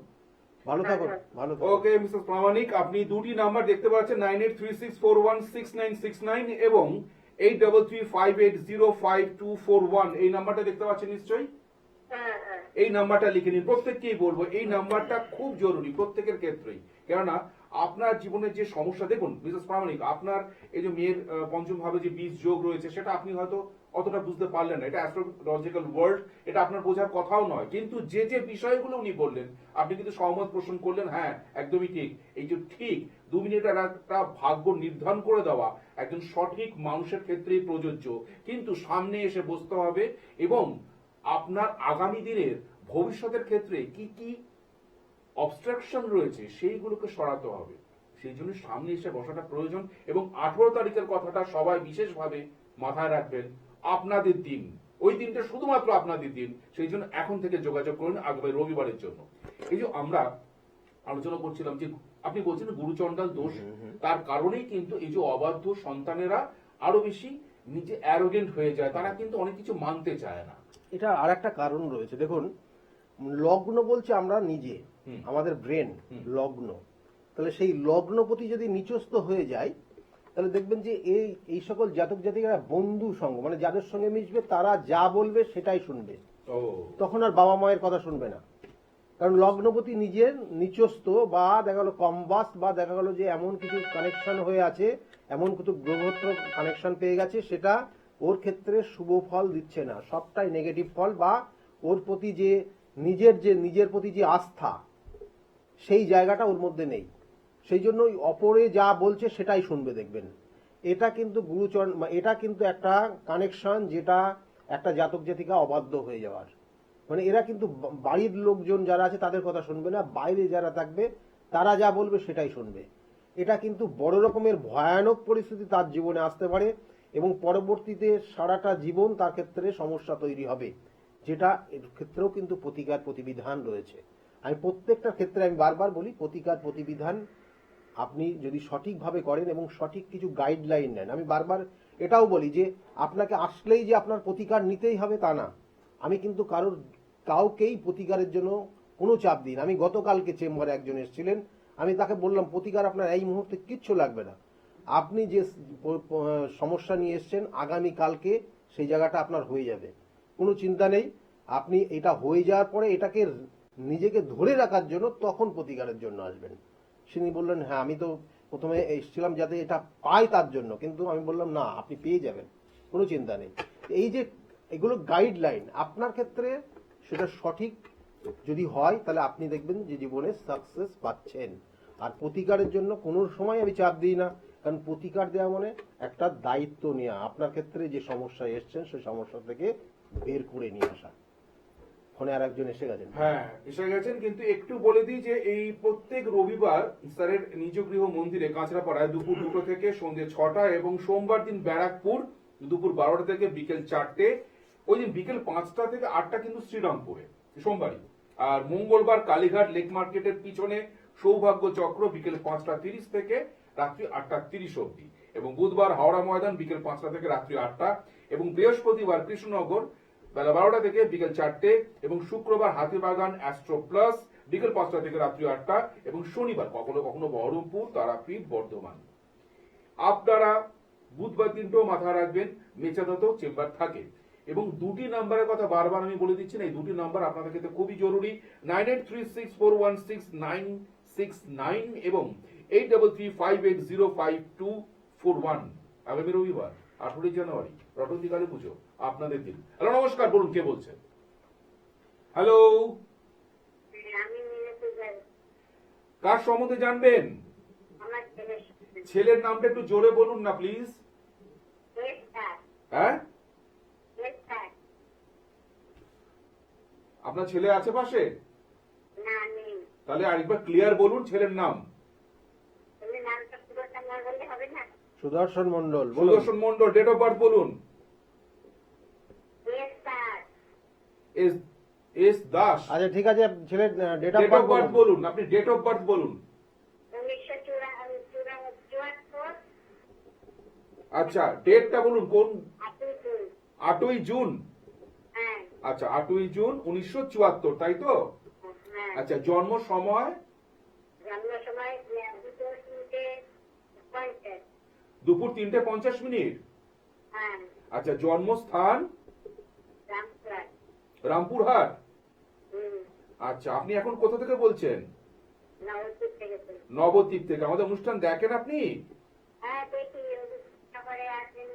ভালো থাকুন, ভালো থাকুন। ওকে মিসেস প্রামাণিক, আপনি দুটি নাম্বার দেখতে পাচ্ছেন 9836416969 এবং 8335805241, এই নাম্বারটা দেখতে পাচ্ছেন নিশ্চয়ই। এই নাম্বারটা লিখে নিন। প্রত্যেককেই বলবো এই নাম্বারটা খুব জরুরি প্রত্যেকের ক্ষেত্রেই, কেননা আপনার জীবনের যে সমস্যা, দেখুন মিসেস প্রামাণিক, আপনার এই যে মেয়ের পঞ্চম ভাবে যে 20 যোগ রয়েছে সেটা আপনি হয়তো অতটা বুঝতে পারলেন না, এটা অ্যাস্ট্রোলজিক্যাল ওয়ার্ড, এটা আপনার বোঝার কথাও নয়, কিন্তু যে যে বিষয়গুলো উনি বললেন আপনি কিন্তু সহমত পোষণ করলেন। হ্যাঁ, একদমই ঠিক। এই যে ঠিক 2 মিনিটের একটা ভাগ্য নির্ধারণ করে দেওয়া একজন সঠিক মানুষের ক্ষেত্রেই প্রযোজ্য, কিন্তু সামনে এসে বসতে হবে এবং আপনার আগামী দিনের ভবিষ্যতের ক্ষেত্রে কি কি অবস্ট্রাকশন রয়েছে সেইগুলোকে সরাতে হবে। সেই জন্য সামনে এসে বসাটা প্রয়োজন। এবং 18 তারিখের কথাটা সবাই বিশেষভাবে মাথায় রাখবেন, আপনাদের দিন, ওই দিনটা শুধুমাত্র আপনাদের দিন। সেই জন্য এখন থেকে যোগাযোগ করুন আগামী রবিবারের জন্য। এই যে আমরা আলোচনা করছিলাম যে আপনি বলছেন গুরুচণ্ডাল দোষ, তার কারণেই কিন্তু এই যে অবাধ্য সন্তানেরা আরো বেশি নিজে অ্যারোগেন্ট হয়ে যায়, তারা কিন্তু অনেক কিছু মানতে চায় না। এটা আর একটা কারণ রয়েছে। দেখুন, লগ্ন বলছে আমরা নিজে, আমাদের ব্রেন লগ্ন, তাহলে সেই লগ্নপতি যদি নিচস্থ হয়ে যায়, তাহলে দেখবেন যে এই সকল জাতক জাতিকারা বন্ধু সঙ্গ, মানে যাদের সঙ্গে মিশবে তারা যা বলবে সেটাই শুনবে, তখন আর বাবা মায়ের কথা শুনবে না। কারণ লগ্নপতি নিজের নিচস্থ, বা দেখা গেল কম্বাস, বা দেখা গেল যে এমন কিছু কানেকশন হয়ে আছে, এমন কিছু গ্রহত্র কানেকশন পেয়ে গেছে, সেটা ওর ক্ষেত্রে শুভ ফল দিচ্ছে না, সবটাই নেগেটিভ ফল, বা ওর প্রতি যে নিজের প্রতি যে আস্থা, সেই জায়গাটা ওর মধ্যে নেই। সেই জন্য অপরে যা বলছে সেটাই শুনবে দেখবেন। এটা কিন্তু এটা কিন্তু একটা কানেকশন, যেটা একটা জাতক জাতিকা অবাধ্য হয়ে যাওয়ার, মানে এরা কিন্তু বাড়ির লোকজন যারা আছে তাদের কথা শুনবে না, বাইরে যারা থাকবে তারা যা বলবে সেটাই শুনবে। এটা কিন্তু বড় রকমের ভয়ানক পরিস্থিতি তার জীবনে আসতে পারে, এবং পরবর্তীতে সারাটা জীবন তার ক্ষেত্রে সমস্যা তৈরি হবে, যেটা এর ক্ষেত্রেও কিন্তু প্রতিকার প্রতিবিধান রয়েছে। আমি প্রত্যেকটা ক্ষেত্রে আমি বারবার বলি, প্রতিকার প্রতিবিধান আপনি যদি সঠিকভাবে করেন এবং সঠিক কিছু গাইডলাইন নেন। আমি বারবার এটাও বলি যে আপনাকে আসলেই যে আপনার প্রতিকার নিতেই হবে তা না। আমি কিন্তু কাউকেই প্রতিকারের জন্য কোনো চাপ দিই না। আমি গতকালকে চেম্বারে একজন এসেছিলেন, আমি তাকে বললাম প্রতিকার আপনার এই মুহূর্তে কিচ্ছু লাগবে না, আপনি যে সমস্যা নিয়ে এসছেন আগামী কালকে সেই জায়গাটা আপনার হয়ে যাবে, কোনো চিন্তা নেই। আপনি এটা হয়ে যাওয়ার পরে এটাকে নিজেকে ধরে রাখার জন্য তখন প্রতিকারের জন্য আসবেন। তিনি বললেন হ্যাঁ, আমি তো প্রথমে এসেছিলাম যাতে এটা পাই তার জন্য, কিন্তু আমি বললাম না, আপনি পেয়ে যাবেন, কোনো চিন্তা নেই। এই যে এগুলো গাইডলাইন আপনার ক্ষেত্রে সেটা সঠিক যদি হয়, তাহলে আপনি দেখবেন যে জীবনে সাকসেস পাচ্ছেন। আর প্রতিকারের জন্য কোনো সময় আমি চাপ দিই না, কারণ প্রতিকার দেওয়া মানে একটা দায়িত্ব নেওয়া, আপনার ক্ষেত্রে যে সমস্যা এসছেন সেই সমস্যা থেকে বের করে নিয়ে আসা। ফোনে আর একজন এসে গেছেন। হ্যাঁ, এসে গেছেন, কিন্তু একটু বলে দিই যে এই প্রত্যেক রবিবার স্যারের নিজ গৃহ মন্দিরে কাঁচরাপাড়ায় দুপুর 2টো থেকে সন্ধ্যে 6টা, এবং সোমবার দিন ব্যারাকপুর দুপুর 12টা থেকে বিকেল 4টে, ওই দিন বিকেল 5টা থেকে 8টা কিন্তু শ্রীরামপুরে সোমবারই, আর মঙ্গলবার কালীঘাট লেক মার্কেটের পিছনে সৌভাগ্য চক্র বিকেল 5:30 থেকে রাত্রি 8:30 অবধি, এবং বুধবার হাওড়া ময়দান বিকেল 5টা থেকে রাত্রি 8টা, এবং বৃহস্পতিবার কৃষ্ণনগর বেলা 12টা থেকে বিকেল 4টে, এবং শুক্রবার হাতিবাগান অ্যাস্ট্রো প্লাস বিকেল 5টা থেকে রাত্রি 8টা, এবং শনিবার কখনো কখনো বহরমপুর, তারাপীঠ, বর্ধমান। আপনারা বুধবার দিনটাও মাথায় রাখবেন মেচাদাতেও চেম্বার থাকে, এবং দুটি নাম্বারের কথা বারবার আমি বলে দিচ্ছি না, এই দুটি নাম্বার আপনাদের ক্ষেত্রে খুবই জরুরি। 9836416969 এবং 8335805241। আগামী রবিবার 18 জানুয়ারি রটন্তী কালী পুজো, আপনাদের দিন। হ্যালো, নমস্কার, বলুন কে বলছেন? হ্যালো, আমি মিনতি যাই কার সম্বন্ধে জানবেন? আমার ছেলের নামটা একটু জোরে বলুন না প্লিজ। হ্যাঁ, আপনার ছেলে আছে পাশে? না নেই, তাহলে আরেকবার ক্লিয়ার বলুন ছেলের নাম। তুমি নামটা পুরোটা না বললে হবে না। সুদর্শন মন্ডল, বলুন। Sudarshan Mondal, date of birth বলুন। S S Das. আচ্ছা ঠিক আছে, ছেলের date of date of birth বলুন, আপনি ডেট অফ বার্থ বলুন। 1974 আচ্ছা, ডেটটা বলুন কোন? 8ই জুন। হ্যাঁ আচ্ছা, 8ই জুন 1974, তাই তো? হ্যাঁ। আচ্ছা, জন্ম সময়? জন্ম সময় দুপুর 3:50। হ্যাঁ আচ্ছা, জন্মস্থান? রামপুরহাট। রামপুরহাট। হুম, আচ্ছা, আপনি এখন কোথা থেকে বলছেন? নবদ্বীপ থেকে তো। নবদ্বীপ থেকে। আমাদের অনুষ্ঠান দেখেন আপনি? হ্যাঁ দেখি, তারপরে আসেন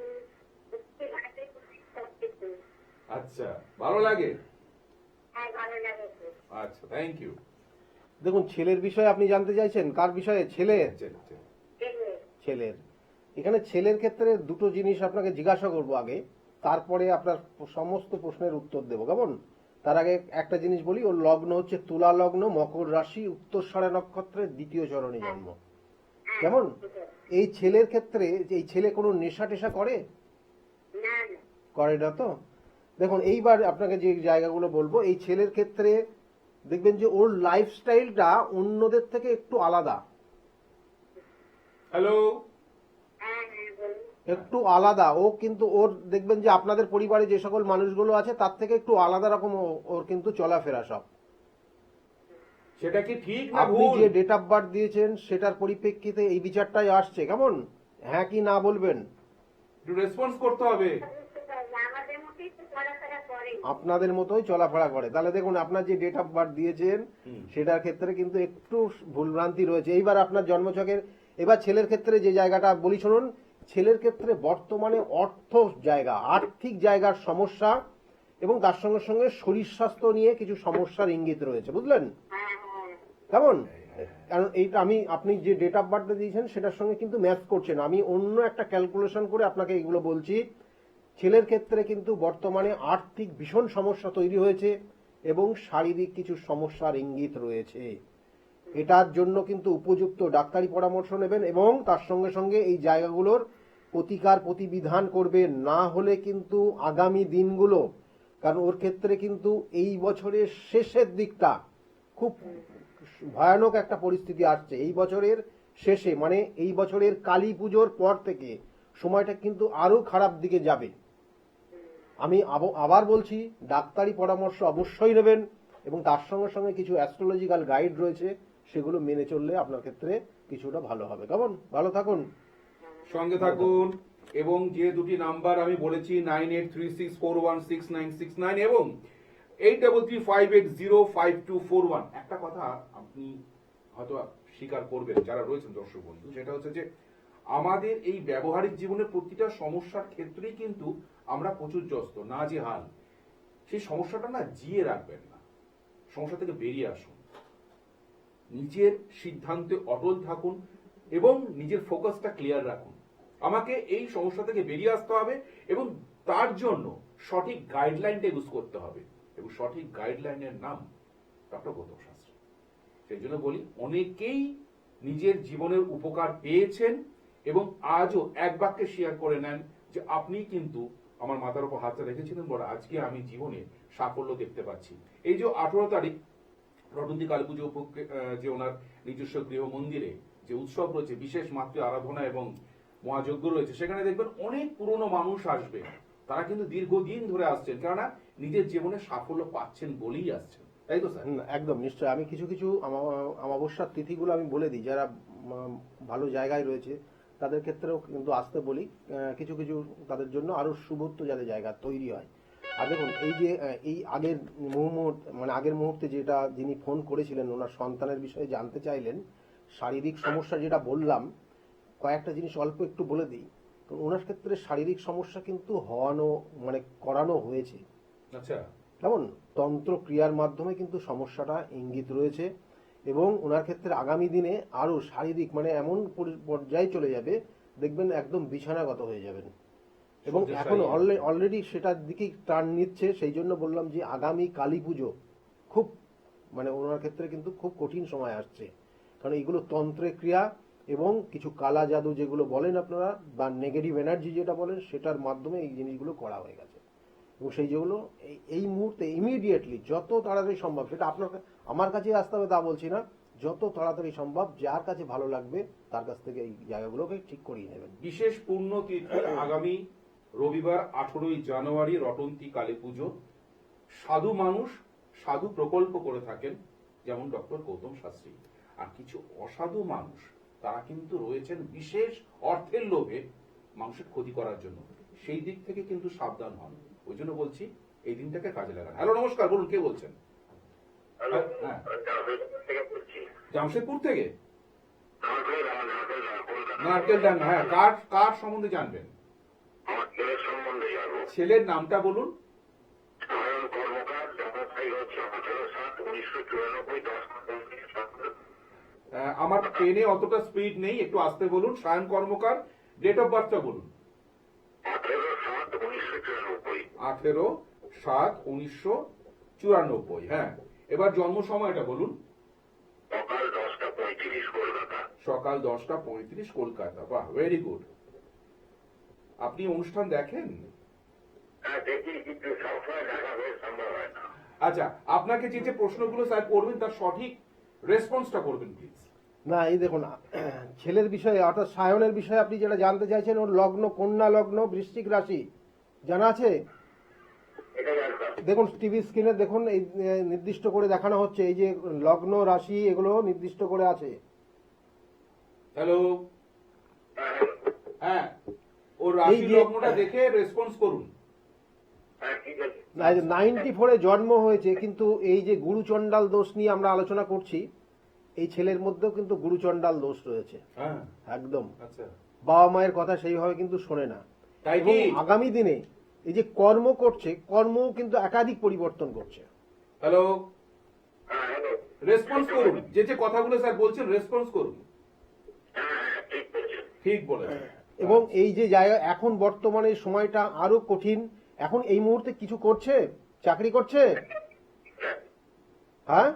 আচ্ছা, ভালো লাগে? হ্যাঁ ভালো লাগে খুব। আচ্ছা, থ্যাংক ইউ। দেখুন, ছেলের বিষয়ে আপনি জানতে চাইছেন, কার বিষয়ে? ছেলের। দেখবে। ছেলের এখানে ছেলের ক্ষেত্রে দুটো জিনিস আপনাকে জিজ্ঞাসা করব আগে, তারপরে আপনার সমস্ত প্রশ্নের উত্তর দেবো, কেমন? তার আগে একটা জিনিস বলি, ওর লগ্ন হচ্ছে তুলা লগ্ন, মকর রাশি, উত্তরসারা নক্ষত্রের 2য় চরণে জন্ম, কেমন? এই ছেলের ক্ষেত্রে এই ছেলে কোনো নেশা টেশা করে? না না, করে না তো? দেখুন, এইবার আপনাকে যে জায়গাগুলো বলবো, এই ছেলের ক্ষেত্রে দেখবেন যে ওর লাইফস্টাইলটা অন্যদের থেকে একটু আলাদা, হ্যালো। হ্যাঁ হ্যাঁ বলুন। একটু আলাদা। ও কিন্তু ওর দেখবেন যে আপনাদের পরিবারে যে সকল মানুষগুলো আছে তার থেকে একটু আলাদা রকম ওর কিন্তু চলাফেরা সব। সেটা কি ঠিক না আপনি ভুল? যে ডেট অফ বার্থ দিয়েছেন সেটার পরিপ্রেক্ষিতে এই বিচারটাই আসছে, কেমন? হ্যাঁ কি না বলবেন? একটু রেসপন্স করতে হবে। আমাদের মধ্যেই তো চলাফেরা করে। আপনাদের মতোই চলাফেরা করে। তাহলে দেখুন, আপনার যে ডেট অফ বার্থ দিয়েছেন সেটার ক্ষেত্রে কিন্তু একটু ভুলভ্রান্তি রয়েছে। এইবার আপনার জন্মছকের, এবার ছেলের ক্ষেত্রে যে জায়গাটা বলি শুনুন। ছেলের ক্ষেত্রে বর্তমানে আর্থিক জায়গার সমস্যা, এবং তার সঙ্গে সঙ্গে শরীর স্বাস্থ্য নিয়ে কিছু সমস্যার ইঙ্গিত রয়েছে, বুঝলেন? হ্যাঁ হ্যাঁ কেমন? কারণ এইটা আপনি যে ডেট অফ বার্থ দিয়েছেন সেটার সঙ্গে কিন্তু ম্যাচ করছে না। আমি অন্য একটা ক্যালকুলেশন করে আপনাকে এগুলো বলছি। ছেলের ক্ষেত্রে কিন্তু বর্তমানে আর্থিক ভীষণ সমস্যা তৈরি হয়েছে, এবং শারীরিক কিছু সমস্যার ইঙ্গিত রয়েছে। এটার জন্য কিন্তু উপযুক্ত ডাক্তারি পরামর্শ নেবেন, এবং তার সঙ্গে সঙ্গে এই জায়গাগুলোর প্রতিবিধান করবেন। না হলে কিন্তু আগামী দিনগুলো, কারণ ওর ক্ষেত্রে কিন্তু এই বছরের শেষের দিকটা খুব ভয়ানক একটা পরিস্থিতি আসছে। এই বছরের শেষে, মানে এই বছরের কালী পুজোর পর থেকে সময়টা কিন্তু আরো খারাপ দিকে যাবে। আমি আবার বলছি, ডাক্তারি পরামর্শ অবশ্যই নেবেন, এবং তার সঙ্গে সঙ্গে কিছু অ্যাস্ট্রোলজিক্যাল গাইড রয়েছে, সেগুলো মেনে চললে আপনার ক্ষেত্রে কিছুটা ভালো হবে। কেমন? ভালো থাকুন, সঙ্গে থাকুন। এবং যে দুটি নাম্বার আমি বলেছি 9836416969 এবং 8335805241, একটা কথা আপনি হয়তো স্বীকার করবেন যারা রয়েছেন দর্শক বন্ধু, সেটা হচ্ছে যে আমাদের এই ব্যবহারিক জীবনের প্রতিটা সমস্যার ক্ষেত্রেই কিন্তু আমরা প্রচুরগ্রস্ত, নাজেহাল। সেই সমস্যাটা না জিয়ে রাখবেন না, সমস্যা থেকে বেরিয়ে আসুন, নিজের সিদ্ধান্তে অটল থাকুন এবং নিজের ফোকাসটা ক্লিয়ার রাখুন। আমাকে এই সমস্যা থেকে বেরিয়ে আসতে হবে, এবং তার জন্য সঠিক গাইডলাইনটা ইউজ করতে হবে, এবং সঠিক গাইডলাইনের নাম ডক্টর গৌতম শাস্ত্রী। সেই জন্য বলি, অনেকেই নিজের জীবনের উপকার পেয়েছেন এবং আজও এক বাক্যে শেয়ার করে নেন যে আপনি কিন্তু আমার মাথার উপর হাতটা রেখেছিলেন বলে আজকে আমি জীবনে সাফল্য দেখতে পাচ্ছি। এই যে 18 তারিখ রটন্তী কালী পুজো উপলক্ষে যে ওনার নিজস্ব গৃহ মন্দিরে যে উৎসব রয়েছে, বিশেষ মাতৃ আরাধনা এবং মহাযজ্ঞ রয়েছে, সেখানে দেখবেন অনেক পুরনো মানুষ আসবে। তারা কিন্তু দীর্ঘদিন ধরে আসছেন, কেননা নিজের জীবনে সাফল্য পাচ্ছেন বলেই আসছেন, তাই তো স্যার? একদম নিশ্চয়। আমি কিছু কিছু অমাবস্যার তিথিগুলো আমি বলে দিই, যারা ভালো জায়গায় রয়েছে তাদের ক্ষেত্রেও কিন্তু আসতে বলি। কিছু কিছু তাদের জন্য আরো শুভত্ব যাতে জায়গা তৈরি হয়। আর দেখুন, এই যে এই আগের আগের মুহূর্তে যেটা যিনি ফোন করেছিলেন, ওনার সন্তানের বিষয়ে জানতে চাইলেন, শারীরিক সমস্যা যেটা বললাম, কয়েকটা জিনিস অল্প একটু বলে দিই। তো ওনার ক্ষেত্রে শারীরিক সমস্যা কিন্তু করানো হয়েছে। আচ্ছা। যেমন তন্ত্র ক্রিয়ার মাধ্যমে কিন্তু সমস্যাটা ইঙ্গিত রয়েছে, এবং ওনার ক্ষেত্রে আগামী দিনে আরো শারীরিক এমন পর্যায়ে চলে যাবে, দেখবেন একদম বিছানাগত হয়ে যাবেন। এবং এখন অলরেডি সেটার দিকেই টার্ন নিচ্ছে। সেই জন্য বললাম যে আগামী কালী পুজো খুব ওনার ক্ষেত্রে কিন্তু খুব কঠিন সময় আসছে, কারণ এইগুলো তন্ত্রের ক্রিয়া এবং কিছু কালা জাদু যেগুলো বলেন আপনারা, বা নেগেটিভ এনার্জি যেটা বলেন, সেটার মাধ্যমে এই জিনিসগুলো করা হয়ে গেছে। এবং সেই যেগুলো এই মুহূর্তে ইমিডিয়েটলি যত তাড়াতাড়ি সম্ভব, সেটা আমার কাছে আসতে হবে তা বলছি না, যত তাড়াতাড়ি সম্ভব যার কাছে ভালো লাগবে তার কাছ থেকে এই জায়গাগুলোকে ঠিক করিয়ে নেবেন। বিশেষ পূর্ণ তিথি আগামী রবিবার 18ই জানুয়ারি রটন্তী কালী পুজো। সাধু মানুষ সাধু প্রকল্প করে থাকেন, যেমন ডক্টর গৌতম শাস্ত্রী। আর কিছু অসাধু মানুষ তারা কিন্তু রয়েছেন বিশেষ অর্থের লোভে মানুষের ক্ষতি করার জন্য। সেই দিক থেকে কিন্তু সাবধান হন। ওই জন্য বলছি এই দিনটাকে কাজে লাগান। হ্যালো, নমস্কার, বলুন, কে বলছেন? হ্যাঁ, জামশেদপুর থেকে। নারকেল ডাঙ্গা, হ্যাঁ। কার সম্বন্ধে জানবেন? আমার ছেলের সম্বন্ধে জানবো। ছেলের নামটা বলুন। সায়ন কর্মকার, জন্ম তারিখ হচ্ছে 18/7/1994, 10 আমার পেনে অতটা স্পিড নেই, একটু আস্তে বলুন। সায়ন কর্মকার, ডেট অফ বার্থটা বলুন। 18/7/1994। 18/7/1994। হ্যাঁ, এবার জন্ম সময়টা বলুন। সকাল 10:35 কলকাতা। সকাল 10:35 কলকাতা। বাহ, ভেরি গুড। আপনি অনুষ্ঠান দেখেন? হ্যাঁ, দেখি, কিন্তু সবসময় দেখা হয়ে সম্ভব হয় না। আচ্ছা, আপনাকে যে যে প্রশ্নগুলো স্যার করবেন তার সঠিক রেসপন্সটা করবেন প্লিজ। না, এই দেখুন, ছেলের বিষয়ে অর্থাৎ সায়নের বিষয়ে আপনি যেটা জানতে চাইছেন, ওর লগ্ন কন্যা লগ্ন, বৃশ্চিক রাশি জানা আছে? এটা জানতাম। দেখুন টিভি স্ক্রিনে দেখুন, এই নির্দিষ্ট করে দেখানো হচ্ছে, এই যে লগ্ন রাশি এগুলো নির্দিষ্ট করে আছে। হ্যালো, হ্যাঁ, ওর এই রাশি যে- লগ্নটা দেখে রেসপন্স করুন। হ্যাঁ, ঠিক আছে। 94-এ জন্ম হয়েছে, কিন্তু এই যে গুরুচণ্ডাল দোষ নিয়ে আমরা আলোচনা করছি, এই ছেলের মধ্যেও কিন্তু গুরুচণ্ডাল দোষ রয়েছে হ্যাঁ, একদম। আচ্ছা, বাবা মায়ের কথা সেইভাবে কিন্তু শোনে না, তাই এবং কি? আগামী দিনে এই যে কর্ম করছে, কর্মও কিন্তু একাধিক পরিবর্তন করছে। হ্যালো, হ্যাঁ, হ্যালো। রেসপন্স করুন। যে যে কথাগুলো স্যার বলছেন রেসপন্স করুন। হ্যাঁ, ঠিক বলছেন। ঠিক বলেছেন। এবং এই যে জায়গা, এখন বর্তমানে সময়টা আরো কঠিন। এখন এই মুহূর্তে কিছু করছে, চাকরি করছে? হ্যাঁ,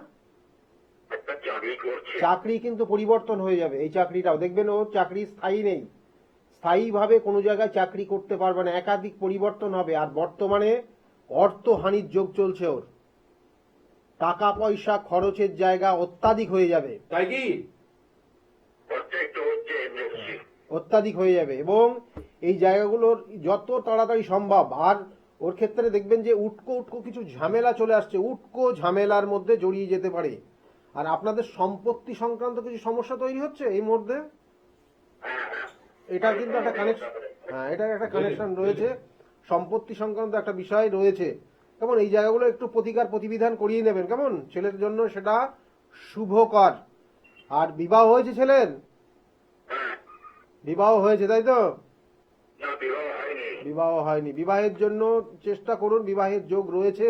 একটা চাকরি করছে। চাকরি কিন্তু পরিবর্তন হয়ে যাবে। এই চাকরিটাও দেখবেন, ওর চাকরি স্থায়ী নেই, স্থায়ীভাবে কোনো জায়গায় চাকরি করতে পারবে না, একাধিক পরিবর্তন হবে। আর বর্তমানে অর্থহানির যোগ চলছে ওর, টাকা পয়সা খরচের জায়গা অত্যাধিক হয়ে যাবে, তাই কি? হচ্ছে, একটু হচ্ছে, দেখছি। অত্যাধিক হয়ে যাবে। এবং এই জায়গাগুলোর যত তাড়াতাড়ি সম্ভব, আর ওর ক্ষেত্রে দেখবেন যে উটকো কিছু ঝামেলা চলে আসছে, উটকো ঝামেলার মধ্যে জড়িয়ে যেতে পারে। আর আপনাদের সম্পত্তি সংক্রান্ত কিছু সমস্যা তৈরি হচ্ছে এই মধ্যে, হ্যাঁ, হ্যাঁ। এটা কিন্তু একটা কানেকশন, হ্যাঁ, এটার একটা কানেকশন রয়েছে, সম্পত্তি সংক্রান্ত একটা বিষয় রয়েছে। কেমন, এই জায়গাগুলো একটু প্রতিবিধান করিয়ে নেবেন, কেমন, ছেলের জন্য সেটা শুভকর। আর বিবাহ হয়েছে ছেলের? হ্যাঁ। বিবাহ হয়েছে, তাই তো? না, বিবাহ হয়নি। বিবাহ হয়নি, বিবাহের জন্য চেষ্টা করুন, বিবাহের যোগ রয়েছে,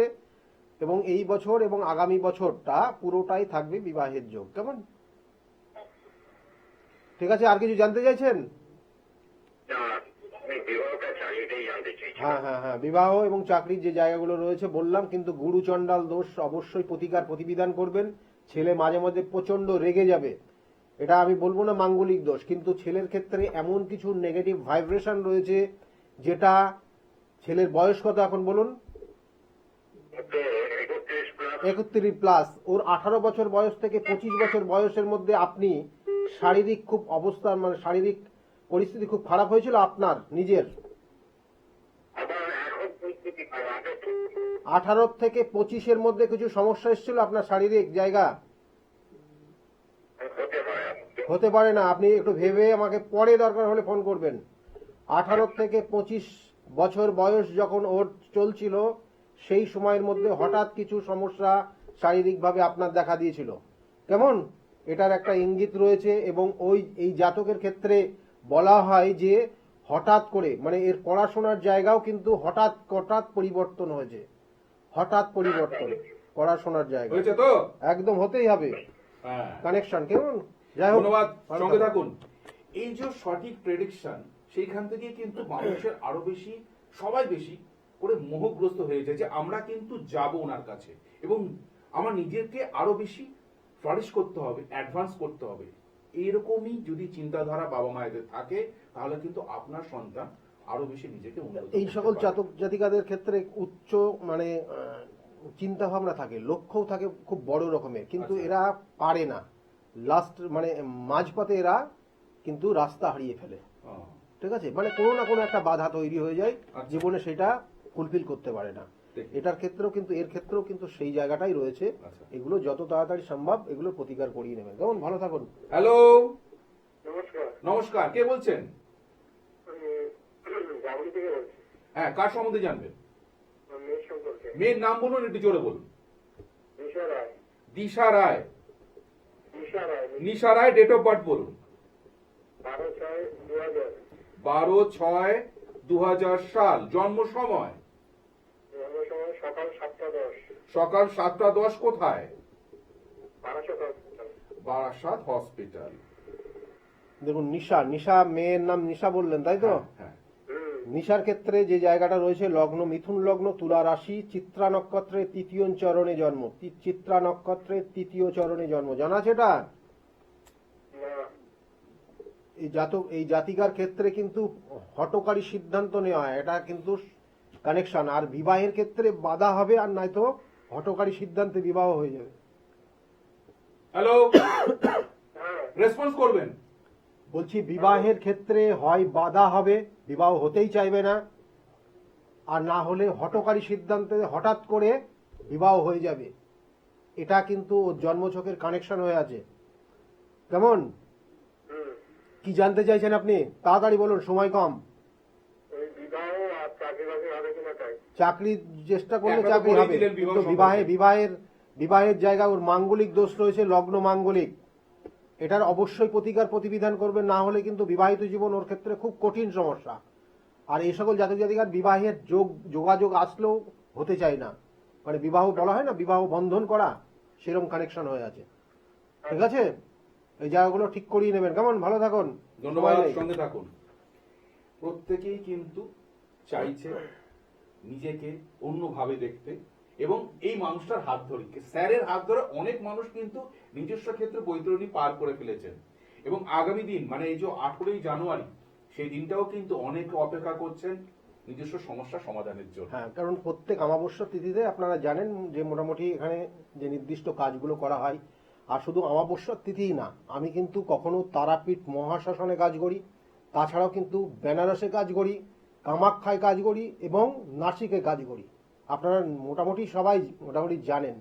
এবং এই বছর এবং আগামী বছরটা পুরোটাই থাকবে বিবাহের যোগ, কেমন? ঠিক আছে, আর কিছু জানতে চাইছেন? না, আমি বিবাহটা চাই, এটাই জানতে চাইছি। হ্যাঁ হ্যাঁ হ্যাঁ, বিবাহ এবং চাকরির যে জায়গাগুলো রয়েছে বললাম, কিন্তু গুরুচণ্ডাল দোষ অবশ্যই প্রতিবিধান করবেন। ছেলে মাঝে মাঝে প্রচন্ড রেগে যাবে, এটা আমি বলবো না মাঙ্গলিক দোষ, কিন্তু ছেলের ক্ষেত্রে এমন কিছু নেগেটিভ ভাইব্রেশন রয়েছে, যেটা ছেলের বয়স কত এখন বলুন? 31+। 31 প্লাস, ওর 18 বছর বয়স থেকে 25 বছর বয়সের মধ্যে আপনি শারীরিক খুব অবস্থা, মানে শারীরিক পরিস্থিতি খুব খারাপ হয়েছিল আপনার নিজের। আমার এখন পরিস্থিতি খারাপ। 18 থেকে 25-এর মধ্যে কিছু সমস্যা এসেছিল আপনার শারীরিক জায়গা? হতে পারে। হতে পারে না, আপনি একটু ভেবে আমাকে পরে দরকার হলে ফোন করবেন। 18 থেকে 25 বছর বয়স যখন ওর চলছিল, সেই সময়ের মধ্যে হঠাৎ কিছু সমস্যা শারীরিকভাবে আপনার দেখা দিয়েছিল, কেমন? এটার একটা ইঙ্গিত রয়েছে। এবং এই জাতকের ক্ষেত্রে বলা হয় যে হঠাৎ করে, মানে এর পড়াশোনার জায়গাও কিন্তু হঠাৎ পরিবর্তন হয়েছে, হঠাৎ পরিবর্তন পড়াশোনার জায়গা হয়েছে তো? একদম হতেই হবে হ্যাঁ, কানেকশন, কেমন? যাই হোক, ধন্যবাদ, ভালো সঙ্গে থাকুন। থাকুন। এই যে সঠিক প্রেডিকশন, সেইখান থেকে কিন্তু মানুষের আরো বেশি, সবাই বেশি করে মোহগ্রস্ত হয়েছে যে আমরা কিন্তু যাব ওনার কাছে, এবং আমার নিজেকে আরো বেশি ফ্লারিশ করতে হবে, অ্যাডভান্স করতে হবে। এইরকমই যদি চিন্তাধারা বাবা মায়েদের থাকে, তাহলে কিন্তু আপনার সন্তান আরো বেশি নিজেকে উন্নত এই করতে সকল পারবে। জাতক জাতিকাদের ক্ষেত্রে উচ্চ, মানে চিন্তা ভাবনা থাকে, লক্ষ্যও থাকে খুব বড় রকমের, কিন্তু আচ্ছা। এরা পারে না, লাস্ট মানে মাঝপথে এরা কিন্তু রাস্তা হারিয়ে ফেলে। ও, ঠিক আছে, মানে কোনো না কোনো একটা বাধা তৈরি হয়ে যায় আচ্ছা। জীবনে, সেটা ফুলফিল করতে পারে না। ঠিক। এটার ক্ষেত্রেও কিন্তু, এর ক্ষেত্রেও কিন্তু সেই জায়গাটাই রয়েছে। আচ্ছা। এগুলো যত তাড়াতাড়ি সম্ভব এগুলো প্রতিকার করিয়ে নেবেন। কেমন? ভালো থাকুন। হ্যালো, নমস্কার, নমস্কার, কে বলছেন? আমি জামুলি থেকে বলছি। হ্যাঁ, কার সম্বন্ধে জানবেন? মেয়ের সম্পর্কে। মেয়ের নাম বলুন, একটু জোরে বলুন। নিশা রায়। দিশা রায়। নিশা রায়। নিশা রায়, ডেট অফ বার্থ বলুন। 12/6/2000। 12/6/2000 সাল। জন্ম সময়? জন্ম সময় সকাল 7:10। সকাল 7:10। কোথায়? বারাসাত হসপিটাল। বারাসাত হসপিটাল। দেখুন, নিশা মেয়ের নাম নিশা বললেন, তাই তো? হ্যাঁ। নিশার ক্ষেত্রে যে জায়গাটা রয়েছে, লগ্ন মিথুন লগ্ন, তুলা রাশি, চিত্রা নক্ষত্রের 3য় চরণে জন্ম। চিত্রা নক্ষত্রের 3য় চরণে জন্ম, জানা আছে এটা? না। এই জাতিকার ক্ষেত্রে কিন্তু হঠকারী সিদ্ধান্ত নেওয়া হয়, এটা কিন্তু কানেকশন। আর বিবাহের ক্ষেত্রে বাধা হবে, আর নয়তো হঠকারী সিদ্ধান্তে বিবাহ হয়ে যাবে। হ্যালো, হ্যাঁ। রেসপন্স করবেন। বলছি, বিবাহের ক্ষেত্রে হয় বাধা হবে, বিবাহ হতেই চাইবে না, আর না হলে হঠকারী সিদ্ধান্তে হঠাৎ করে বিবাহ হয়ে যাবে। এটা কিন্তু ওর জন্মছকের কানেকশন হয়ে আছে। কেমন? কি জানতে চাইছেন আপনি? তাড়াতাড়ি বলুন, সময় কম। ওই বিবাহ আর চাকরি বাকরি হবে কিনা তাই। চাকরি চেষ্টা করলে একটা তো চাকরি বলেই হবে, দিলেন বিবাহ কিন্তু সম্পর্কে। বিবাহের জায়গায় ওর মাঙ্গলিক দোষ রয়েছে, লগ্ন মাঙ্গলিক। এটার অবশ্যই প্রতিকার প্রতিবিধান করবেন, না হলে কিন্তু বিবাহিত জীবন ওর ক্ষেত্রে খুব কঠিন সমস্যা। আর এই সকল জাতক জাতিকার বিবাহের যোগাযোগ আসলেও হতে চায় না, মানে বিবাহ বলা হয় না, বিবাহ বন্ধন করা, সেরকম কানেকশন হয়ে আছে। ঠিক আছে, এই জায়গাগুলো ঠিক করিয়ে নেবেন। কেমন? ভালো থাকুন, ধন্যবাদ, সময় নেই। সঙ্গে থাকুন। প্রত্যেকেই কিন্তু চাইছে নিজেকে অন্যভাবে দেখতে, এবং এই মানুষটার হাত ধরে, স্যারের হাত ধরে অনেক মানুষ কিন্তু নিজস্ব ক্ষেত্রে বৈতরণী পার করে ফেলেছেন। এবং আগামী দিন, মানে এই যে 18ই জানুয়ারি, সেই দিনটাও কিন্তু অনেকে অপেক্ষা করছেন নিজস্ব সমস্যা সমাধানের জন্য। হ্যাঁ, কারণ প্রত্যেক অমাবস্যা তিথিতে আপনারা জানেন যে মোটামুটি এখানে যে নির্দিষ্ট কাজগুলো করা হয়, আর শুধু অমাবস্যার তিথিই না, আমি কিন্তু কখনো তারাপীঠ মহাশ্মশানে কাজ করি, তাছাড়াও কিন্তু বেনারসে কাজ করি, কামাখ্যায় কাজ করি, এবং নাসিকে কাজ করি। আপনারা মোটামুটি সবাই মোটামুটি জানেন,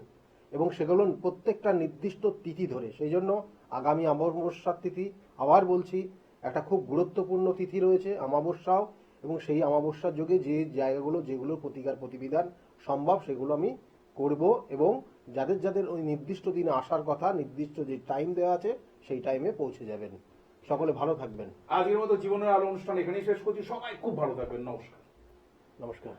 এবং সেগুলো প্রত্যেকটা নির্দিষ্ট তিথি ধরে। সেই জন্য আগামী অমাবস্যার তিথি, আবার বলছি, একটা খুব গুরুত্বপূর্ণ তিথি রয়েছে অমাবস্যাও, এবং সেই অমাবস্যার যুগে যে জায়গাগুলো, যেগুলো প্রতিকার প্রতিবিধান সম্ভব, সেগুলো আমি করব। এবং যাদের যাদের ওই নির্দিষ্ট দিনে আসার কথা, নির্দিষ্ট যে টাইম দেওয়া আছে, সেই টাইমে পৌঁছে যাবেন। সকলে ভালো থাকবেন। আজকের মতো জীবনের আলো অনুষ্ঠান এখানেই শেষ করছি। সবাই খুব ভালো থাকবেন। নমস্কার। নমস্কার।